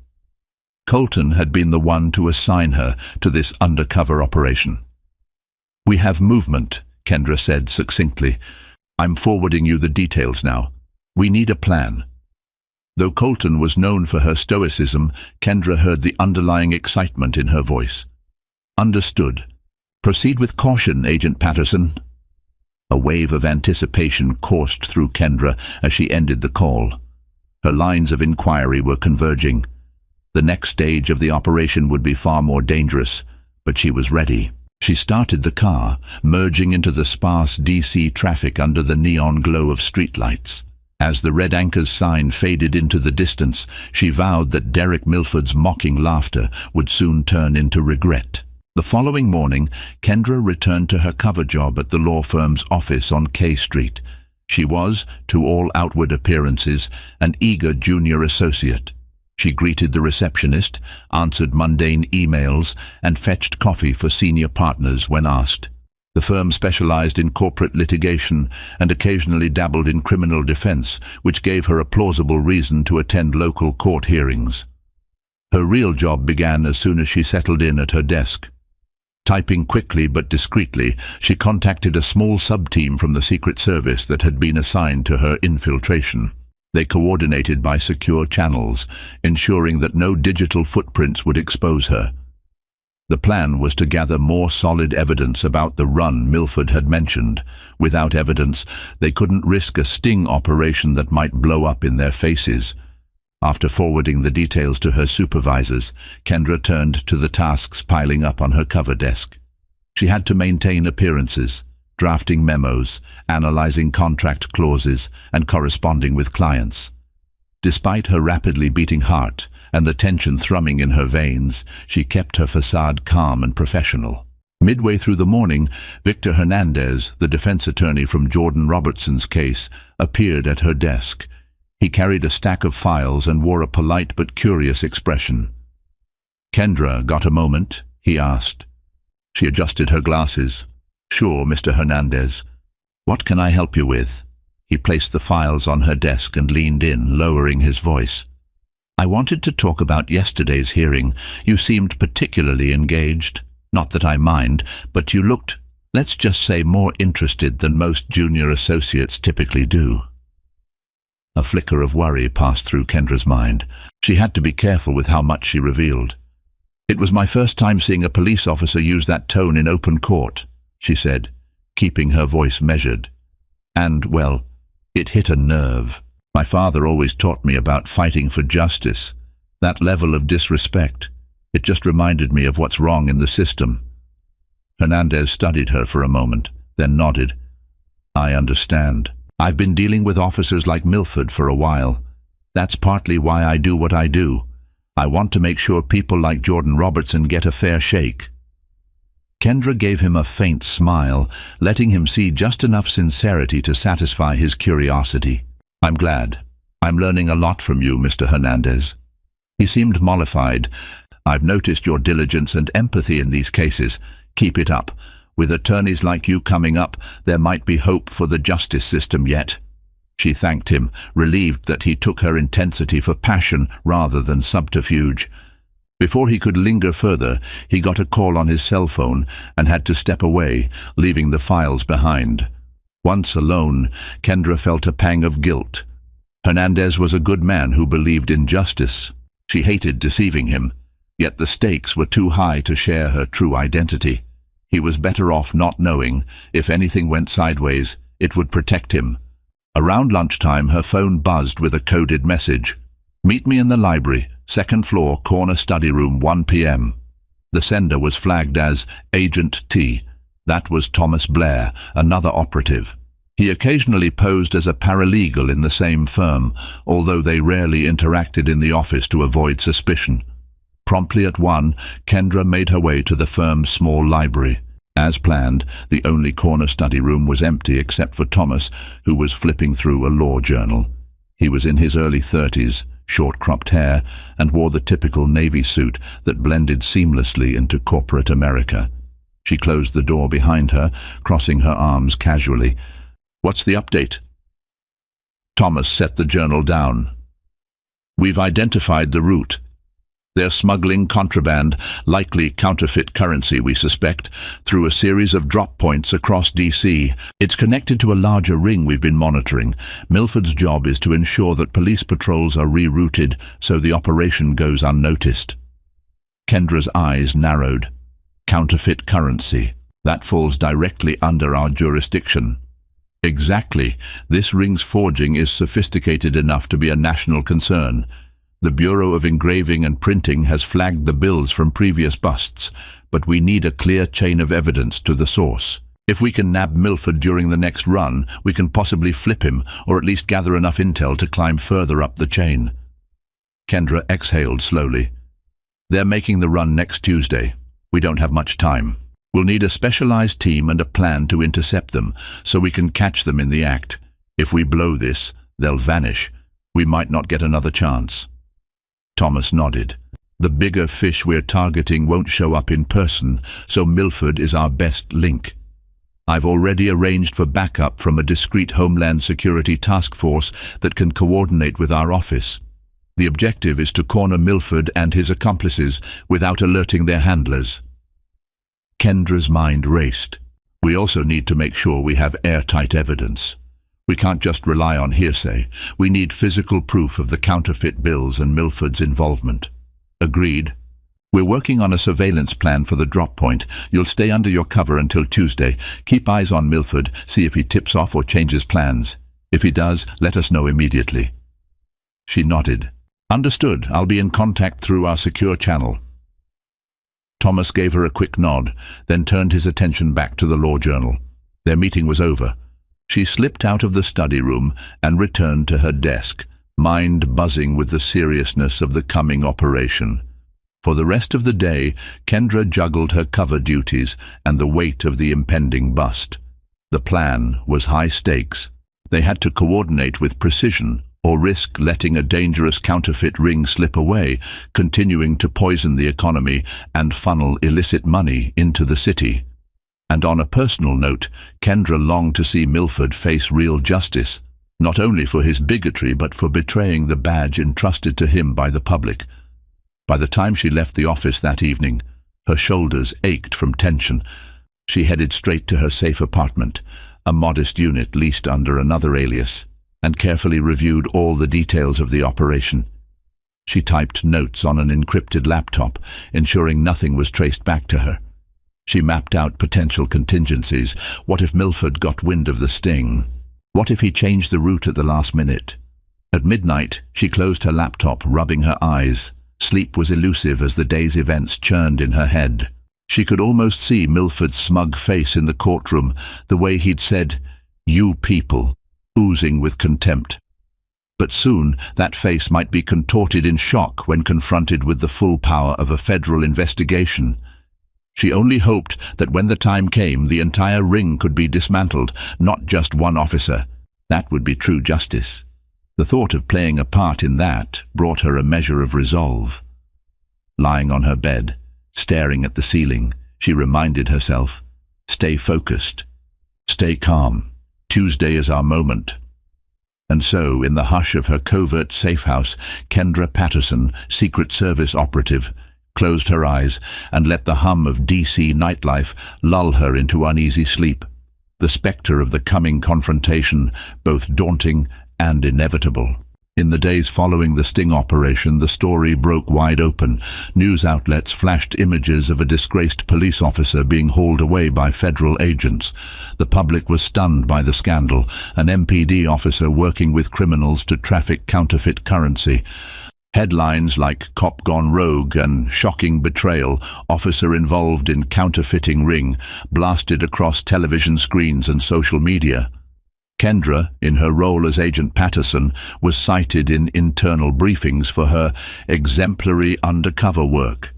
Colton had been the one to assign her to this undercover operation. "We have movement," Kendra said succinctly. "I'm forwarding you the details now. We need a plan." Though Colton was known for her stoicism, Kendra heard the underlying excitement in her voice. "Understood. Proceed with caution, Agent Patterson." A wave of anticipation coursed through Kendra as she ended the call. Her lines of inquiry were converging. The next stage of the operation would be far more dangerous, but she was ready. She started the car, merging into the sparse DC traffic under the neon glow of streetlights. As the Red Anchor's sign faded into the distance, she vowed that Derek Milford's mocking laughter would soon turn into regret. The following morning, Kendra returned to her cover job at the law firm's office on K Street. She was, to all outward appearances, an eager junior associate. She greeted the receptionist, answered mundane emails, and fetched coffee for senior partners when asked. The firm specialized in corporate litigation and occasionally dabbled in criminal defense, which gave her a plausible reason to attend local court hearings. Her real job began as soon as she settled in at her desk. Typing quickly but discreetly, she contacted a small sub-team from the Secret Service that had been assigned to her infiltration. They coordinated by secure channels, ensuring that no digital footprints would expose her. The plan was to gather more solid evidence about the run Milford had mentioned. Without evidence, they couldn't risk a sting operation that might blow up in their faces. After forwarding the details to her supervisors, Kendra turned to the tasks piling up on her cover desk. She had to maintain appearances, drafting memos, analyzing contract clauses, and corresponding with clients. Despite her rapidly beating heart and the tension thrumming in her veins, she kept her facade calm and professional. Midway through the morning, Victor Hernandez, the defense attorney from Jordan Robertson's case, appeared at her desk. He carried a stack of files and wore a polite but curious expression. "Kendra, got a moment?" he asked. She adjusted her glasses. "Sure, Mr. Hernandez. What can I help you with?" He placed the files on her desk and leaned in, lowering his voice. "I wanted to talk about yesterday's hearing. You seemed particularly engaged. Not that I mind, but you looked, let's just say, more interested than most junior associates typically do." A flicker of worry passed through Kendra's mind. She had to be careful with how much she revealed. "It was my first time seeing a police officer use that tone in open court," she said, keeping her voice measured. "And, well, it hit a nerve. My father always taught me about fighting for justice. That level of disrespect, it just reminded me of what's wrong in the system." Hernandez studied her for a moment, then nodded. "I understand. I've been dealing with officers like Milford for a while. That's partly why I do what I do. I want to make sure people like Jordan Robertson get a fair shake." Kendra gave him a faint smile, letting him see just enough sincerity to satisfy his curiosity. "I'm glad. I'm learning a lot from you, Mr. Hernandez." He seemed mollified. "I've noticed your diligence and empathy in these cases. Keep it up. With attorneys like you coming up, there might be hope for the justice system yet." She thanked him, relieved that he took her intensity for passion rather than subterfuge. Before he could linger further, he got a call on his cell phone and had to step away, leaving the files behind. Once alone, Kendra felt a pang of guilt. Hernandez was a good man who believed in justice. She hated deceiving him, yet the stakes were too high to share her true identity. He was better off not knowing. If anything went sideways, it would protect him. Around lunchtime, her phone buzzed with a coded message. "Meet me in the library, second floor, corner study room, 1 p.m. The sender was flagged as Agent T. That was Thomas Blair, another operative. He occasionally posed as a paralegal in the same firm, although they rarely interacted in the office to avoid suspicion. Promptly at 1, Kendra made her way to the firm's small library. As planned, the only corner study room was empty except for Thomas, who was flipping through a law journal. He was in his early 30s, short-cropped hair, and wore the typical navy suit that blended seamlessly into corporate America. She closed the door behind her, crossing her arms casually. "What's the update?" Thomas set the journal down. "We've identified the route. They're smuggling contraband, likely counterfeit currency, we suspect, through a series of drop points across D.C. It's connected to a larger ring we've been monitoring. Milford's job is to ensure that police patrols are rerouted so the operation goes unnoticed." Kendra's eyes narrowed. "Counterfeit currency. That falls directly under our jurisdiction." "Exactly. This ring's forging is sophisticated enough to be a national concern. The Bureau of Engraving and Printing has flagged the bills from previous busts, but we need a clear chain of evidence to the source. If we can nab Milford during the next run, we can possibly flip him, or at least gather enough intel to climb further up the chain." Kendra exhaled slowly. "They're making the run next Tuesday. We don't have much time. We'll need a specialized team and a plan to intercept them, so we can catch them in the act. If we blow this, they'll vanish. We might not get another chance." Thomas nodded. "The bigger fish we're targeting won't show up in person, so Milford is our best link. I've already arranged for backup from a discreet Homeland Security task force that can coordinate with our office. The objective is to corner Milford and his accomplices without alerting their handlers." Kendra's mind raced. "We also need to make sure we have airtight evidence. We can't just rely on hearsay. We need physical proof of the counterfeit bills and Milford's involvement." "Agreed. We're working on a surveillance plan for the drop point. You'll stay under your cover until Tuesday. Keep eyes on Milford, see if he tips off or changes plans. If he does, let us know immediately." She nodded. "Understood. I'll be in contact through our secure channel." Thomas gave her a quick nod, then turned his attention back to the law journal. Their meeting was over. She slipped out of the study room and returned to her desk, mind buzzing with the seriousness of the coming operation. For the rest of the day, Kendra juggled her cover duties and the weight of the impending bust. The plan was high stakes. They had to coordinate with precision, or risk letting a dangerous counterfeit ring slip away, continuing to poison the economy and funnel illicit money into the city. And on a personal note, Kendra longed to see Milford face real justice, not only for his bigotry but for betraying the badge entrusted to him by the public. By the time she left the office that evening, her shoulders ached from tension. She headed straight to her safe apartment, a modest unit leased under another alias, and carefully reviewed all the details of the operation. She typed notes on an encrypted laptop, ensuring nothing was traced back to her. She mapped out potential contingencies. What if Milford got wind of the sting? What if he changed the route at the last minute? At midnight, she closed her laptop, rubbing her eyes. Sleep was elusive as the day's events churned in her head. She could almost see Milford's smug face in the courtroom, the way he'd said, "You people," oozing with contempt. But soon that face might be contorted in shock when confronted with the full power of a federal investigation. She only hoped that when the time came, the entire ring could be dismantled, not just one officer. That would be true justice. The thought of playing a part in that brought her a measure of resolve. Lying on her bed, staring at the ceiling, she reminded herself, "Stay focused. Stay calm. Tuesday is our moment." And so, in the hush of her covert safehouse, Kendra Patterson, Secret Service operative, closed her eyes and let the hum of DC nightlife lull her into uneasy sleep, the spectre of the coming confrontation, both daunting and inevitable. In the days following the sting operation, the story broke wide open. News outlets flashed images of a disgraced police officer being hauled away by federal agents. The public was stunned by the scandal, an MPD officer working with criminals to traffic counterfeit currency. Headlines like "Cop Gone Rogue" and "Shocking Betrayal, Officer Involved in Counterfeiting Ring" blasted across television screens and social media. Kendra, in her role as Agent Patterson, was cited in internal briefings for her exemplary undercover work.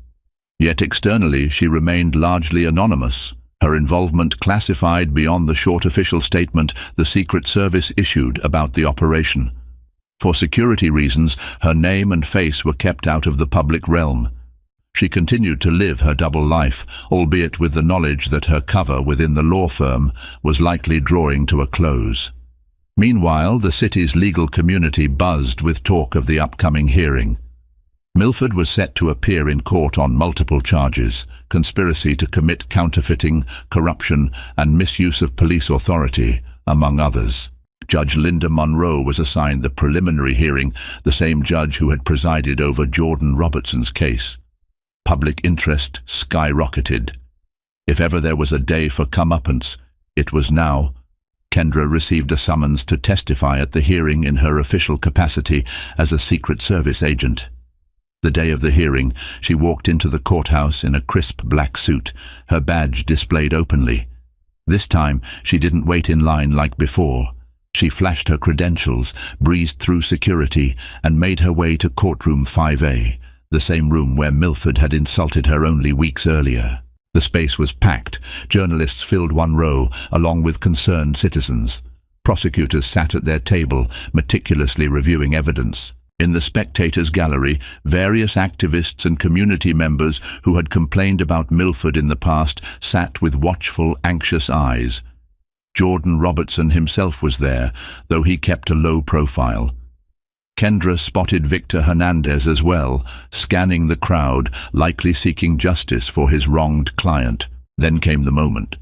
Yet externally she remained largely anonymous, her involvement classified beyond the short official statement the Secret Service issued about the operation. For security reasons, her name and face were kept out of the public realm. She continued to live her double life, albeit with the knowledge that her cover within the law firm was likely drawing to a close. Meanwhile, the city's legal community buzzed with talk of the upcoming hearing. Milford was set to appear in court on multiple charges: conspiracy to commit counterfeiting, corruption, and misuse of police authority, among others. Judge Linda Monroe was assigned the preliminary hearing, the same judge who had presided over Jordan Robertson's case. Public interest skyrocketed. If ever there was a day for comeuppance, it was now. Kendra received a summons to testify at the hearing in her official capacity as a Secret Service agent. The day of the hearing, she walked into the courthouse in a crisp black suit, her badge displayed openly. This time, she didn't wait in line like before. She flashed her credentials, breezed through security, and made her way to courtroom 5A, the same room where Milford had insulted her only weeks earlier. The space was packed. Journalists filled one row, along with concerned citizens. Prosecutors sat at their table, meticulously reviewing evidence. In the spectators' gallery, various activists and community members who had complained about Milford in the past sat with watchful, anxious eyes. Jordan Robertson himself was there, though he kept a low profile. Kendra spotted Victor Hernandez as well, scanning the crowd, likely seeking justice for his wronged client. Then came the moment.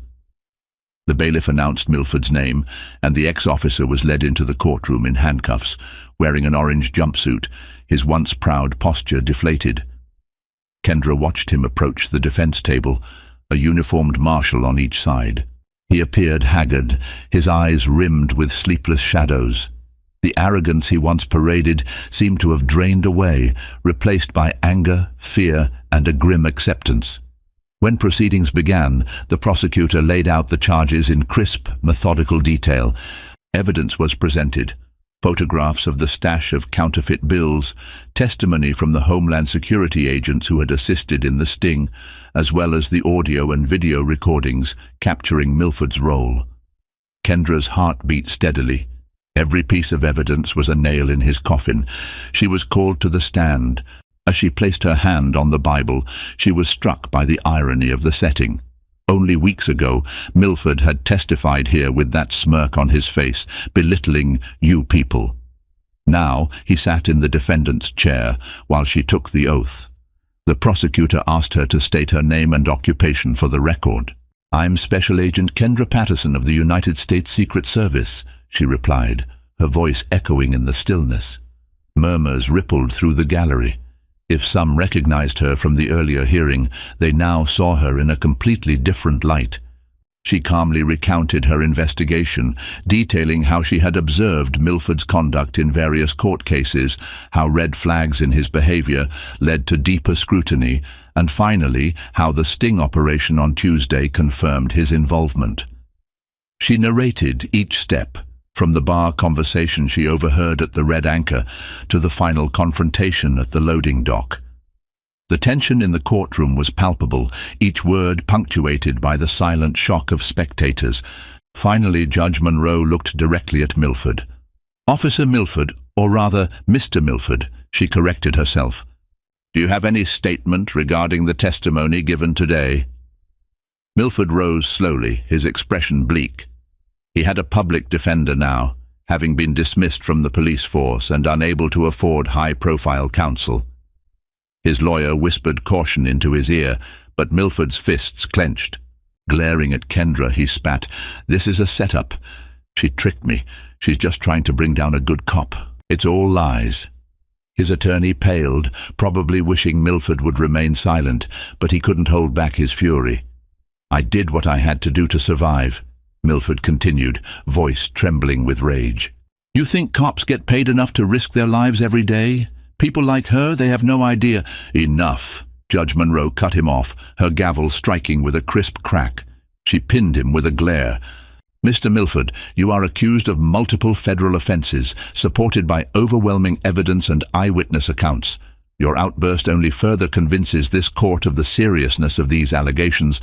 The bailiff announced Milford's name, and the ex-officer was led into the courtroom in handcuffs, wearing an orange jumpsuit, his once proud posture deflated. Kendra watched him approach the defense table, a uniformed marshal on each side. He appeared haggard, his eyes rimmed with sleepless shadows. The arrogance he once paraded seemed to have drained away, replaced by anger, fear, and a grim acceptance. When proceedings began, the prosecutor laid out the charges in crisp, methodical detail. Evidence was presented: photographs of the stash of counterfeit bills, testimony from the Homeland Security agents who had assisted in the sting, as well as the audio and video recordings capturing Milford's role. Kendra's heart beat steadily. Every piece of evidence was a nail in his coffin. She was called to the stand. As she placed her hand on the Bible, she was struck by the irony of the setting. Only weeks ago, Milford had testified here with that smirk on his face, belittling "you people." Now he sat in the defendant's chair while she took the oath. The prosecutor asked her to state her name and occupation for the record. "I'm Special Agent Kendra Patterson of the United States Secret Service," she replied, her voice echoing in the stillness. Murmurs rippled through the gallery. If some recognized her from the earlier hearing, they now saw her in a completely different light. She calmly recounted her investigation, detailing how she had observed Milford's conduct in various court cases, how red flags in his behavior led to deeper scrutiny, and finally, how the sting operation on Tuesday confirmed his involvement. She narrated each step, from the bar conversation she overheard at the Red Anchor to the final confrontation at the loading dock. The tension in the courtroom was palpable, each word punctuated by the silent shock of spectators. Finally, Judge Monroe looked directly at Milford. "Officer Milford, or rather Mr. Milford," she corrected herself. "Do you have any statement regarding the testimony given today?" Milford rose slowly, his expression bleak. He had a public defender now, having been dismissed from the police force and unable to afford high-profile counsel. His lawyer whispered caution into his ear, but Milford's fists clenched. Glaring at Kendra, he spat, "This is a setup. She tricked me. She's just trying to bring down a good cop. It's all lies." His attorney paled, probably wishing Milford would remain silent, but he couldn't hold back his fury. "I did what I had to do to survive," Milford continued, voice trembling with rage. "You think cops get paid enough to risk their lives every day? People like her, they have no idea." "Enough!" Judge Monroe cut him off, her gavel striking with a crisp crack. She pinned him with a glare. "Mr. Milford, you are accused of multiple federal offenses, supported by overwhelming evidence and eyewitness accounts. Your outburst only further convinces this court of the seriousness of these allegations.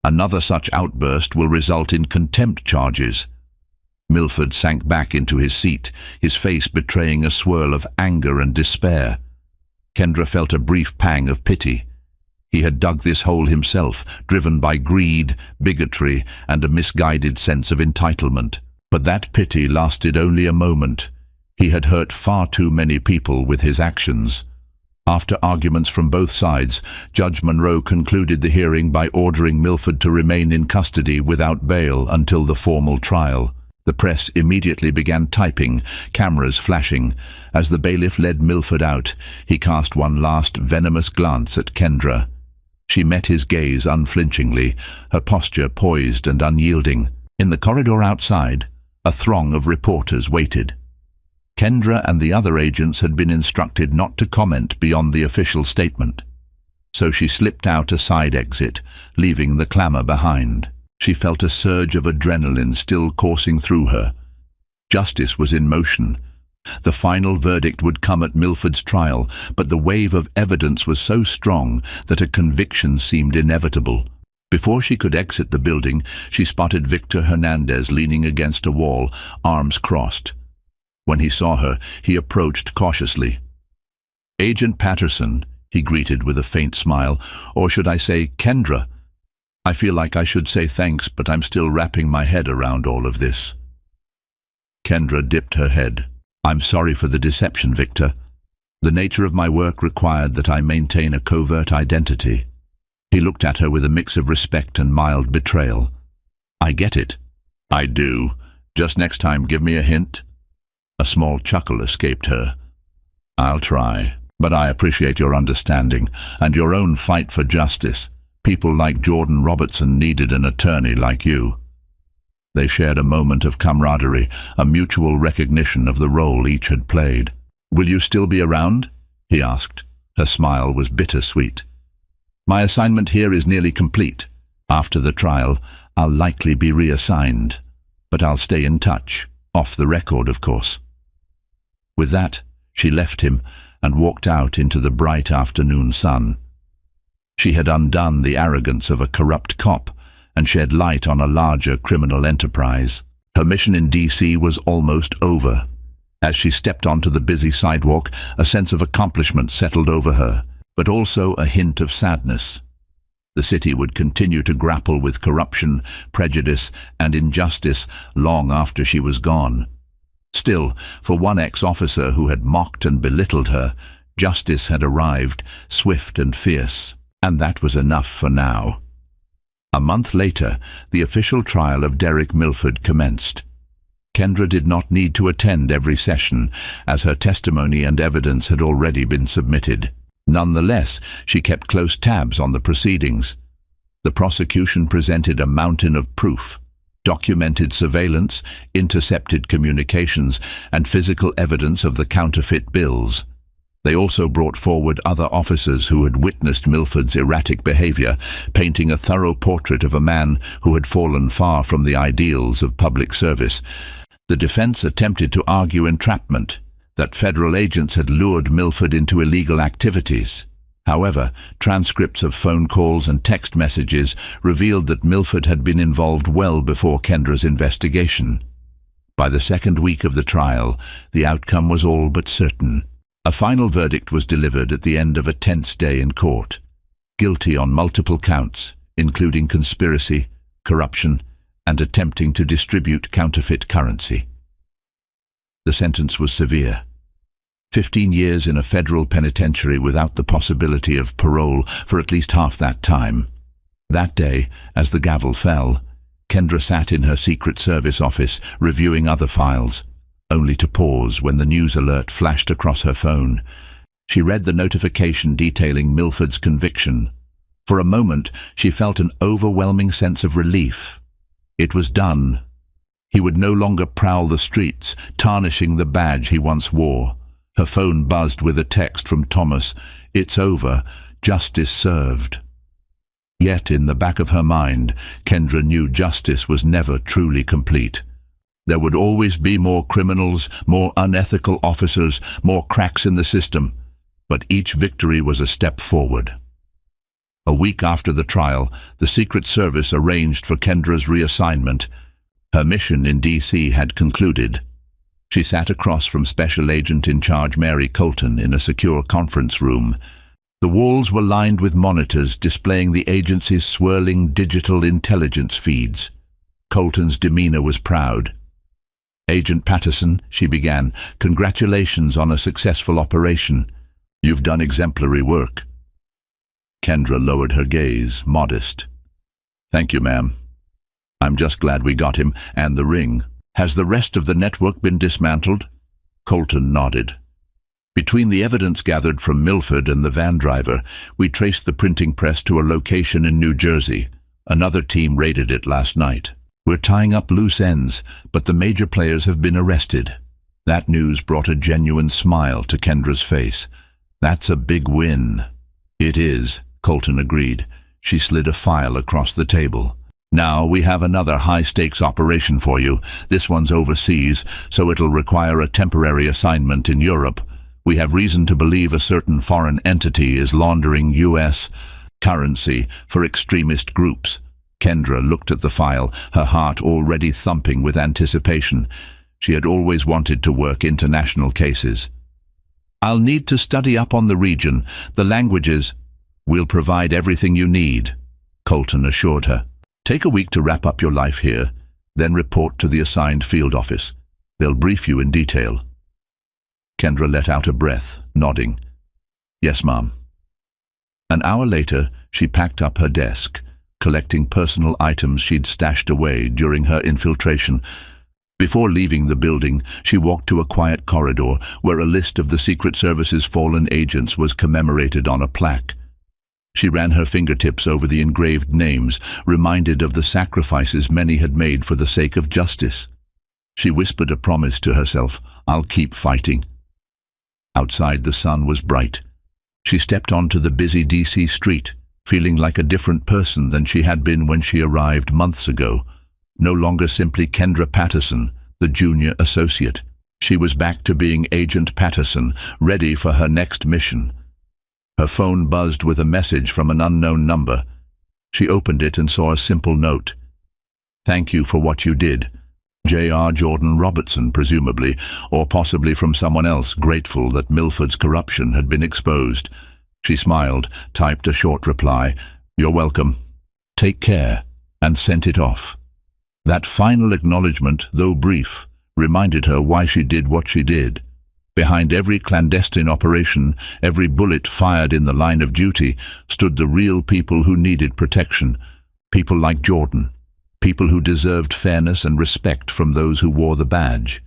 Another such outburst will result in contempt charges." Milford sank back into his seat, his face betraying a swirl of anger and despair. Kendra felt a brief pang of pity. He had dug this hole himself, driven by greed, bigotry, and a misguided sense of entitlement. But that pity lasted only a moment. He had hurt far too many people with his actions. After arguments from both sides, Judge Monroe concluded the hearing by ordering Milford to remain in custody without bail until the formal trial. The press immediately began typing, cameras flashing. As the bailiff led Milford out, he cast one last venomous glance at Kendra. She met his gaze unflinchingly, her posture poised and unyielding. In the corridor outside, a throng of reporters waited. Kendra and the other agents had been instructed not to comment beyond the official statement. So she slipped out a side exit, leaving the clamor behind. She felt a surge of adrenaline still coursing through her. Justice was in motion. The final verdict would come at Milford's trial, but the wave of evidence was so strong that a conviction seemed inevitable. Before she could exit the building, she spotted Victor Hernandez leaning against a wall, arms crossed. When he saw her, he approached cautiously. "Agent Patterson," he greeted with a faint smile, "or should I say Kendra? I feel like I should say thanks, but I'm still wrapping my head around all of this." Kendra dipped her head. "I'm sorry for the deception, Victor. The nature of my work required that I maintain a covert identity." He looked at her with a mix of respect and mild betrayal. "I get it." "I do. Just next time, give me a hint." A small chuckle escaped her. "I'll try, but I appreciate your understanding and your own fight for justice. People like Jordan Robertson needed an attorney like you." They shared a moment of camaraderie, a mutual recognition of the role each had played. "Will you still be around?" he asked. Her smile was bittersweet. "My assignment here is nearly complete. After the trial, I'll likely be reassigned, but I'll stay in touch, off the record, of course." With that, she left him and walked out into the bright afternoon sun. She had undone the arrogance of a corrupt cop and shed light on a larger criminal enterprise. Her mission in D.C. was almost over. As she stepped onto the busy sidewalk, a sense of accomplishment settled over her, but also a hint of sadness. The city would continue to grapple with corruption, prejudice, and injustice long after she was gone. Still, for one ex-officer who had mocked and belittled her, justice had arrived, swift and fierce, and that was enough for now. A month later, the official trial of Derek Milford commenced. Kendra did not need to attend every session, as her testimony and evidence had already been submitted. Nonetheless, she kept close tabs on the proceedings. The prosecution presented a mountain of proof: documented surveillance, intercepted communications, and physical evidence of the counterfeit bills. They also brought forward other officers who had witnessed Milford's erratic behavior, painting a thorough portrait of a man who had fallen far from the ideals of public service. The defense attempted to argue entrapment, that federal agents had lured Milford into illegal activities. However, transcripts of phone calls and text messages revealed that Milford had been involved well before Kendra's investigation. By the second week of the trial, the outcome was all but certain. A final verdict was delivered at the end of a tense day in court. Guilty on multiple counts, including conspiracy, corruption, and attempting to distribute counterfeit currency. The sentence was severe. 15 years in a federal penitentiary without the possibility of parole for at least half that time. That day, as the gavel fell, Kendra sat in her Secret Service office reviewing other files, only to pause when the news alert flashed across her phone. She read the notification detailing Milford's conviction. For a moment, she felt an overwhelming sense of relief. It was done. He would no longer prowl the streets, tarnishing the badge he once wore. Her phone buzzed with a text from Thomas. "It's over. Justice served." Yet in the back of her mind, Kendra knew justice was never truly complete. There would always be more criminals, more unethical officers, more cracks in the system, but each victory was a step forward. A week after the trial, the Secret Service arranged for Kendra's reassignment. Her mission in D.C. had concluded. She sat across from Special Agent in Charge Mary Colton in a secure conference room. The walls were lined with monitors displaying the agency's swirling digital intelligence feeds. Colton's demeanor was proud. "Agent Patterson," she began, "congratulations on a successful operation. You've done exemplary work." Kendra lowered her gaze, modest. "Thank you, ma'am. I'm just glad we got him and the ring. Has the rest of the network been dismantled?" Colton nodded. "Between the evidence gathered from Milford and the van driver, we traced the printing press to a location in New Jersey. Another team raided it last night. We're tying up loose ends, but the major players have been arrested." That news brought a genuine smile to Kendra's face. "That's a big win." "It is," Colton agreed. She slid a file across the table. "Now we have another high-stakes operation for you. This one's overseas, so it'll require a temporary assignment in Europe. We have reason to believe a certain foreign entity is laundering U.S. currency for extremist groups." Kendra looked at the file, her heart already thumping with anticipation. She had always wanted to work international cases. "I'll need to study up on the region, the languages." "We'll provide everything you need," Colton assured her. "Take a week to wrap up your life here, then report to the assigned field office. They'll brief you in detail." Kendra let out a breath, nodding. "Yes, ma'am." An hour later, she packed up her desk, collecting personal items she'd stashed away during her infiltration. Before leaving the building, she walked to a quiet corridor where a list of the Secret Service's fallen agents was commemorated on a plaque. She ran her fingertips over the engraved names, reminded of the sacrifices many had made for the sake of justice. She whispered a promise to herself, "I'll keep fighting." Outside, the sun was bright. She stepped onto the busy D.C. street, feeling like a different person than she had been when she arrived months ago. No longer simply Kendra Patterson, the junior associate. She was back to being Agent Patterson, ready for her next mission. Her phone buzzed with a message from an unknown number. She opened it and saw a simple note. "Thank you for what you did. J.R. Jordan Robertson, presumably, or possibly from someone else grateful that Milford's corruption had been exposed. She smiled, typed a short reply, "You're welcome. Take care," and sent it off. That final acknowledgement, though brief, reminded her why she did what she did. Behind every clandestine operation, every bullet fired in the line of duty, stood the real people who needed protection. People like Jordan. People who deserved fairness and respect from those who wore the badge.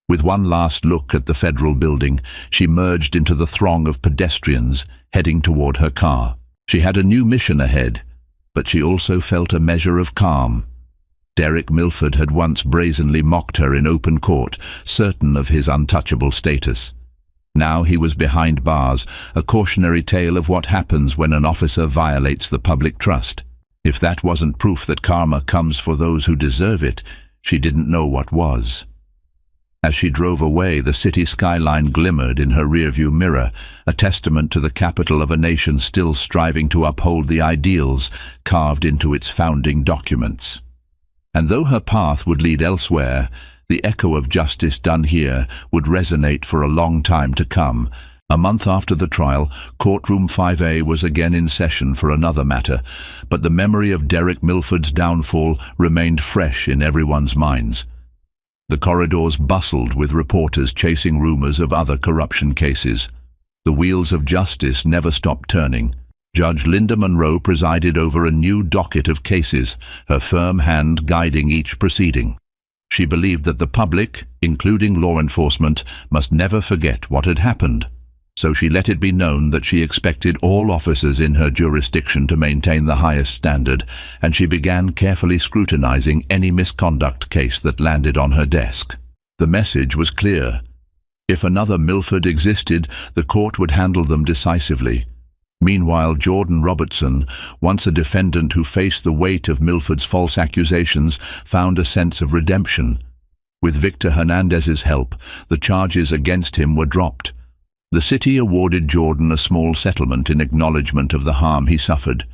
With one last look at the federal building, she merged into the throng of pedestrians heading toward her car. She had a new mission ahead, but she also felt a measure of calm. Derek Milford had once brazenly mocked her in open court, certain of his untouchable status. Now he was behind bars, a cautionary tale of what happens when an officer violates the public trust. If that wasn't proof that karma comes for those who deserve it, she didn't know what was. As she drove away, the city skyline glimmered in her rearview mirror, a testament to the capital of a nation still striving to uphold the ideals carved into its founding documents. And though her path would lead elsewhere, the echo of justice done here would resonate for a long time to come. A month after the trial, Courtroom 5A was again in session for another matter, but the memory of Derek Milford's downfall remained fresh in everyone's minds. The corridors bustled with reporters chasing rumors of other corruption cases. The wheels of justice never stopped turning. Judge Linda Monroe presided over a new docket of cases, her firm hand guiding each proceeding. She believed that the public, including law enforcement, must never forget what had happened. So she let it be known that she expected all officers in her jurisdiction to maintain the highest standard, and she began carefully scrutinizing any misconduct case that landed on her desk. The message was clear. If another Milford existed, the court would handle them decisively. Meanwhile, Jordan Robertson, once a defendant who faced the weight of Milford's false accusations, found a sense of redemption. With Victor Hernandez's help, the charges against him were dropped. The city awarded Jordan a small settlement in acknowledgement of the harm he suffered.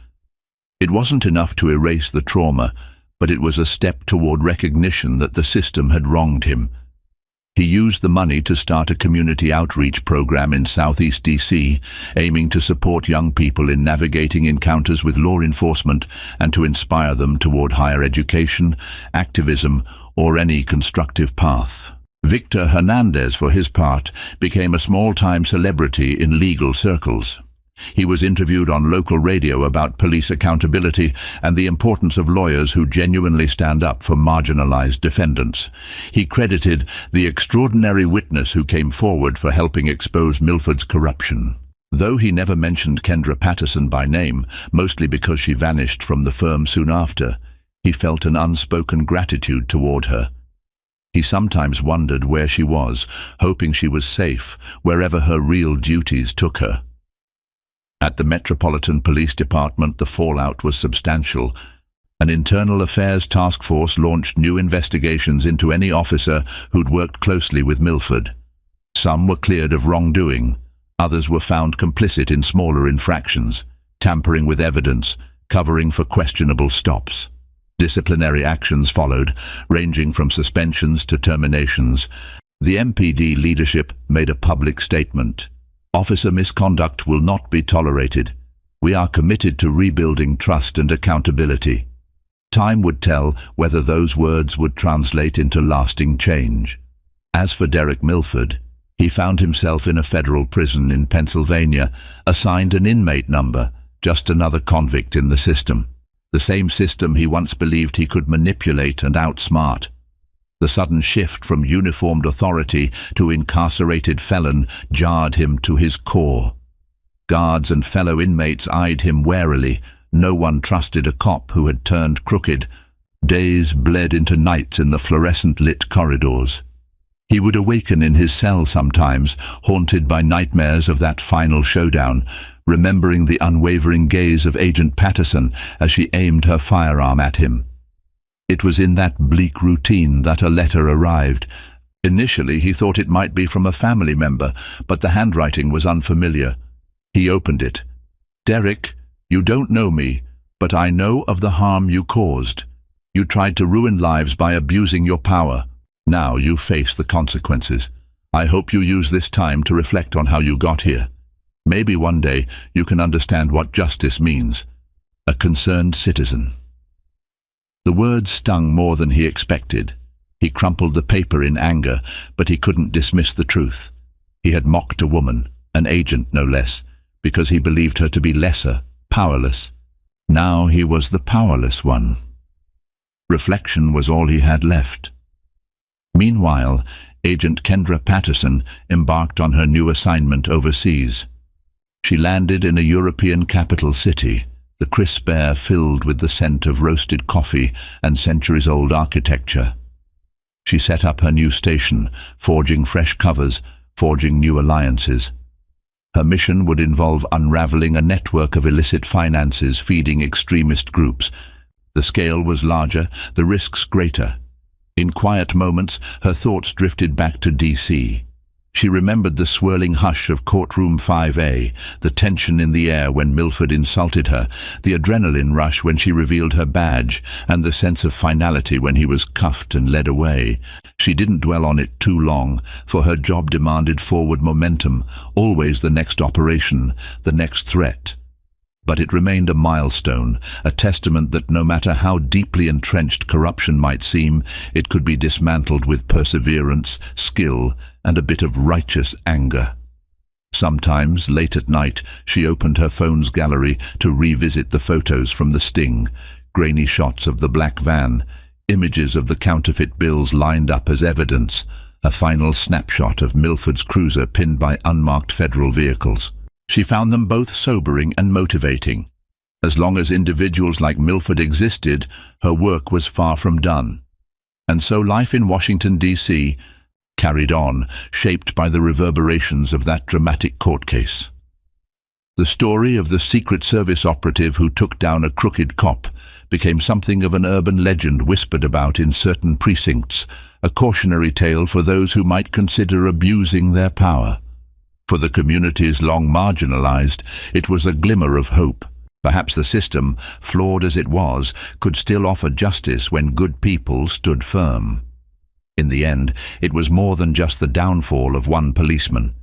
It wasn't enough to erase the trauma, but it was a step toward recognition that the system had wronged him. He used the money to start a community outreach program in Southeast DC, aiming to support young people in navigating encounters with law enforcement and to inspire them toward higher education, activism, or any constructive path. Victor Hernandez, for his part, became a small-time celebrity in legal circles. He was interviewed on local radio about police accountability and the importance of lawyers who genuinely stand up for marginalized defendants. He credited the extraordinary witness who came forward for helping expose Milford's corruption. Though he never mentioned Kendra Patterson by name, mostly because she vanished from the firm soon after, he felt an unspoken gratitude toward her. He sometimes wondered where she was, hoping she was safe, wherever her real duties took her. At the Metropolitan Police Department, the fallout was substantial. An internal affairs task force launched new investigations into any officer who'd worked closely with Milford. Some were cleared of wrongdoing. Others were found complicit in smaller infractions, tampering with evidence, covering for questionable stops. Disciplinary actions followed, ranging from suspensions to terminations. The MPD leadership made a public statement. Officer misconduct will not be tolerated. We are committed to rebuilding trust and accountability. Time would tell whether those words would translate into lasting change. As for Derek Milford, he found himself in a federal prison in Pennsylvania, assigned an inmate number, just another convict in the system. The same system he once believed he could manipulate and outsmart. The sudden shift from uniformed authority to incarcerated felon jarred him to his core. Guards and fellow inmates eyed him warily. No one trusted a cop who had turned crooked. Days bled into nights in the fluorescent-lit corridors. He would awaken in his cell sometimes, haunted by nightmares of that final showdown, remembering the unwavering gaze of Agent Patterson as she aimed her firearm at him. It was in that bleak routine that a letter arrived. Initially, he thought it might be from a family member, but the handwriting was unfamiliar. He opened it. "Derek, you don't know me, but I know of the harm you caused. You tried to ruin lives by abusing your power. Now you face the consequences. I hope you use this time to reflect on how you got here. Maybe one day you can understand what justice means. A concerned citizen. The words stung more than he expected. He crumpled the paper in anger, but he couldn't dismiss the truth. He had mocked a woman, an agent no less, because he believed her to be lesser, powerless. Now he was the powerless one. Reflection was all he had left. Meanwhile, Agent Kendra Patterson embarked on her new assignment overseas. She landed in a European capital city, the crisp air filled with the scent of roasted coffee and centuries-old architecture. She set up her new station, forging fresh covers, forging new alliances. Her mission would involve unraveling a network of illicit finances feeding extremist groups. The scale was larger, the risks greater. In quiet moments, her thoughts drifted back to D.C. She remembered the swirling hush of courtroom 5A, the tension in the air when Milford insulted her, the adrenaline rush when she revealed her badge, and the sense of finality when he was cuffed and led away. She didn't dwell on it too long, for her job demanded forward momentum, always the next operation, the next threat. But it remained a milestone, a testament that no matter how deeply entrenched corruption might seem, it could be dismantled with perseverance, skill, and a bit of righteous anger. Sometimes, late at night, she opened her phone's gallery to revisit the photos from the sting, grainy shots of the black van, images of the counterfeit bills lined up as evidence, a final snapshot of Milford's cruiser pinned by unmarked federal vehicles. She found them both sobering and motivating. As long as individuals like Milford existed, her work was far from done. And so life in Washington, D.C., carried on, shaped by the reverberations of that dramatic court case. The story of the Secret Service operative who took down a crooked cop became something of an urban legend whispered about in certain precincts, a cautionary tale for those who might consider abusing their power. For the communities long marginalized, it was a glimmer of hope. Perhaps the system, flawed as it was, could still offer justice when good people stood firm. In the end, it was more than just the downfall of one policeman.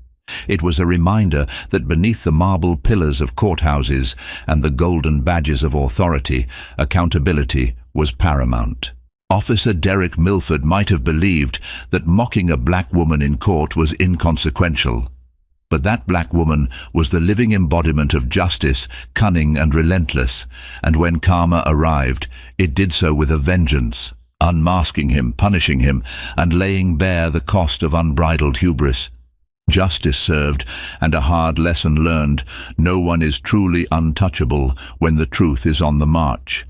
It was a reminder that beneath the marble pillars of courthouses and the golden badges of authority, accountability was paramount. Officer Derek Milford might have believed that mocking a black woman in court was inconsequential. But that black woman was the living embodiment of justice, cunning and relentless, and when karma arrived, it did so with a vengeance, unmasking him, punishing him, and laying bare the cost of unbridled hubris. Justice served, and a hard lesson learned: no one is truly untouchable when the truth is on the march.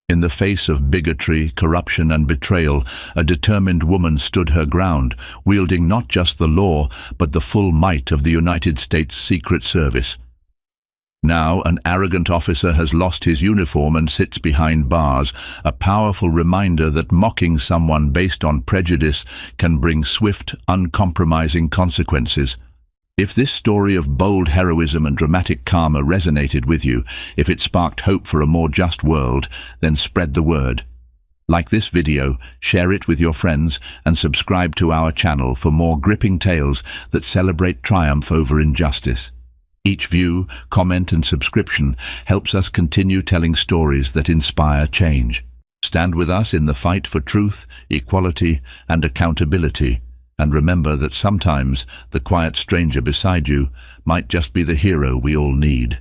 In the face of bigotry, corruption and betrayal, a determined woman stood her ground, wielding not just the law, but the full might of the United States Secret Service. Now an arrogant officer has lost his uniform and sits behind bars, a powerful reminder that mocking someone based on prejudice can bring swift, uncompromising consequences. If this story of bold heroism and dramatic karma resonated with you, if it sparked hope for a more just world, then spread the word. Like this video, share it with your friends, and subscribe to our channel for more gripping tales that celebrate triumph over injustice. Each view, comment and subscription helps us continue telling stories that inspire change. Stand with us in the fight for truth, equality and accountability. And remember that sometimes the quiet stranger beside you might just be the hero we all need.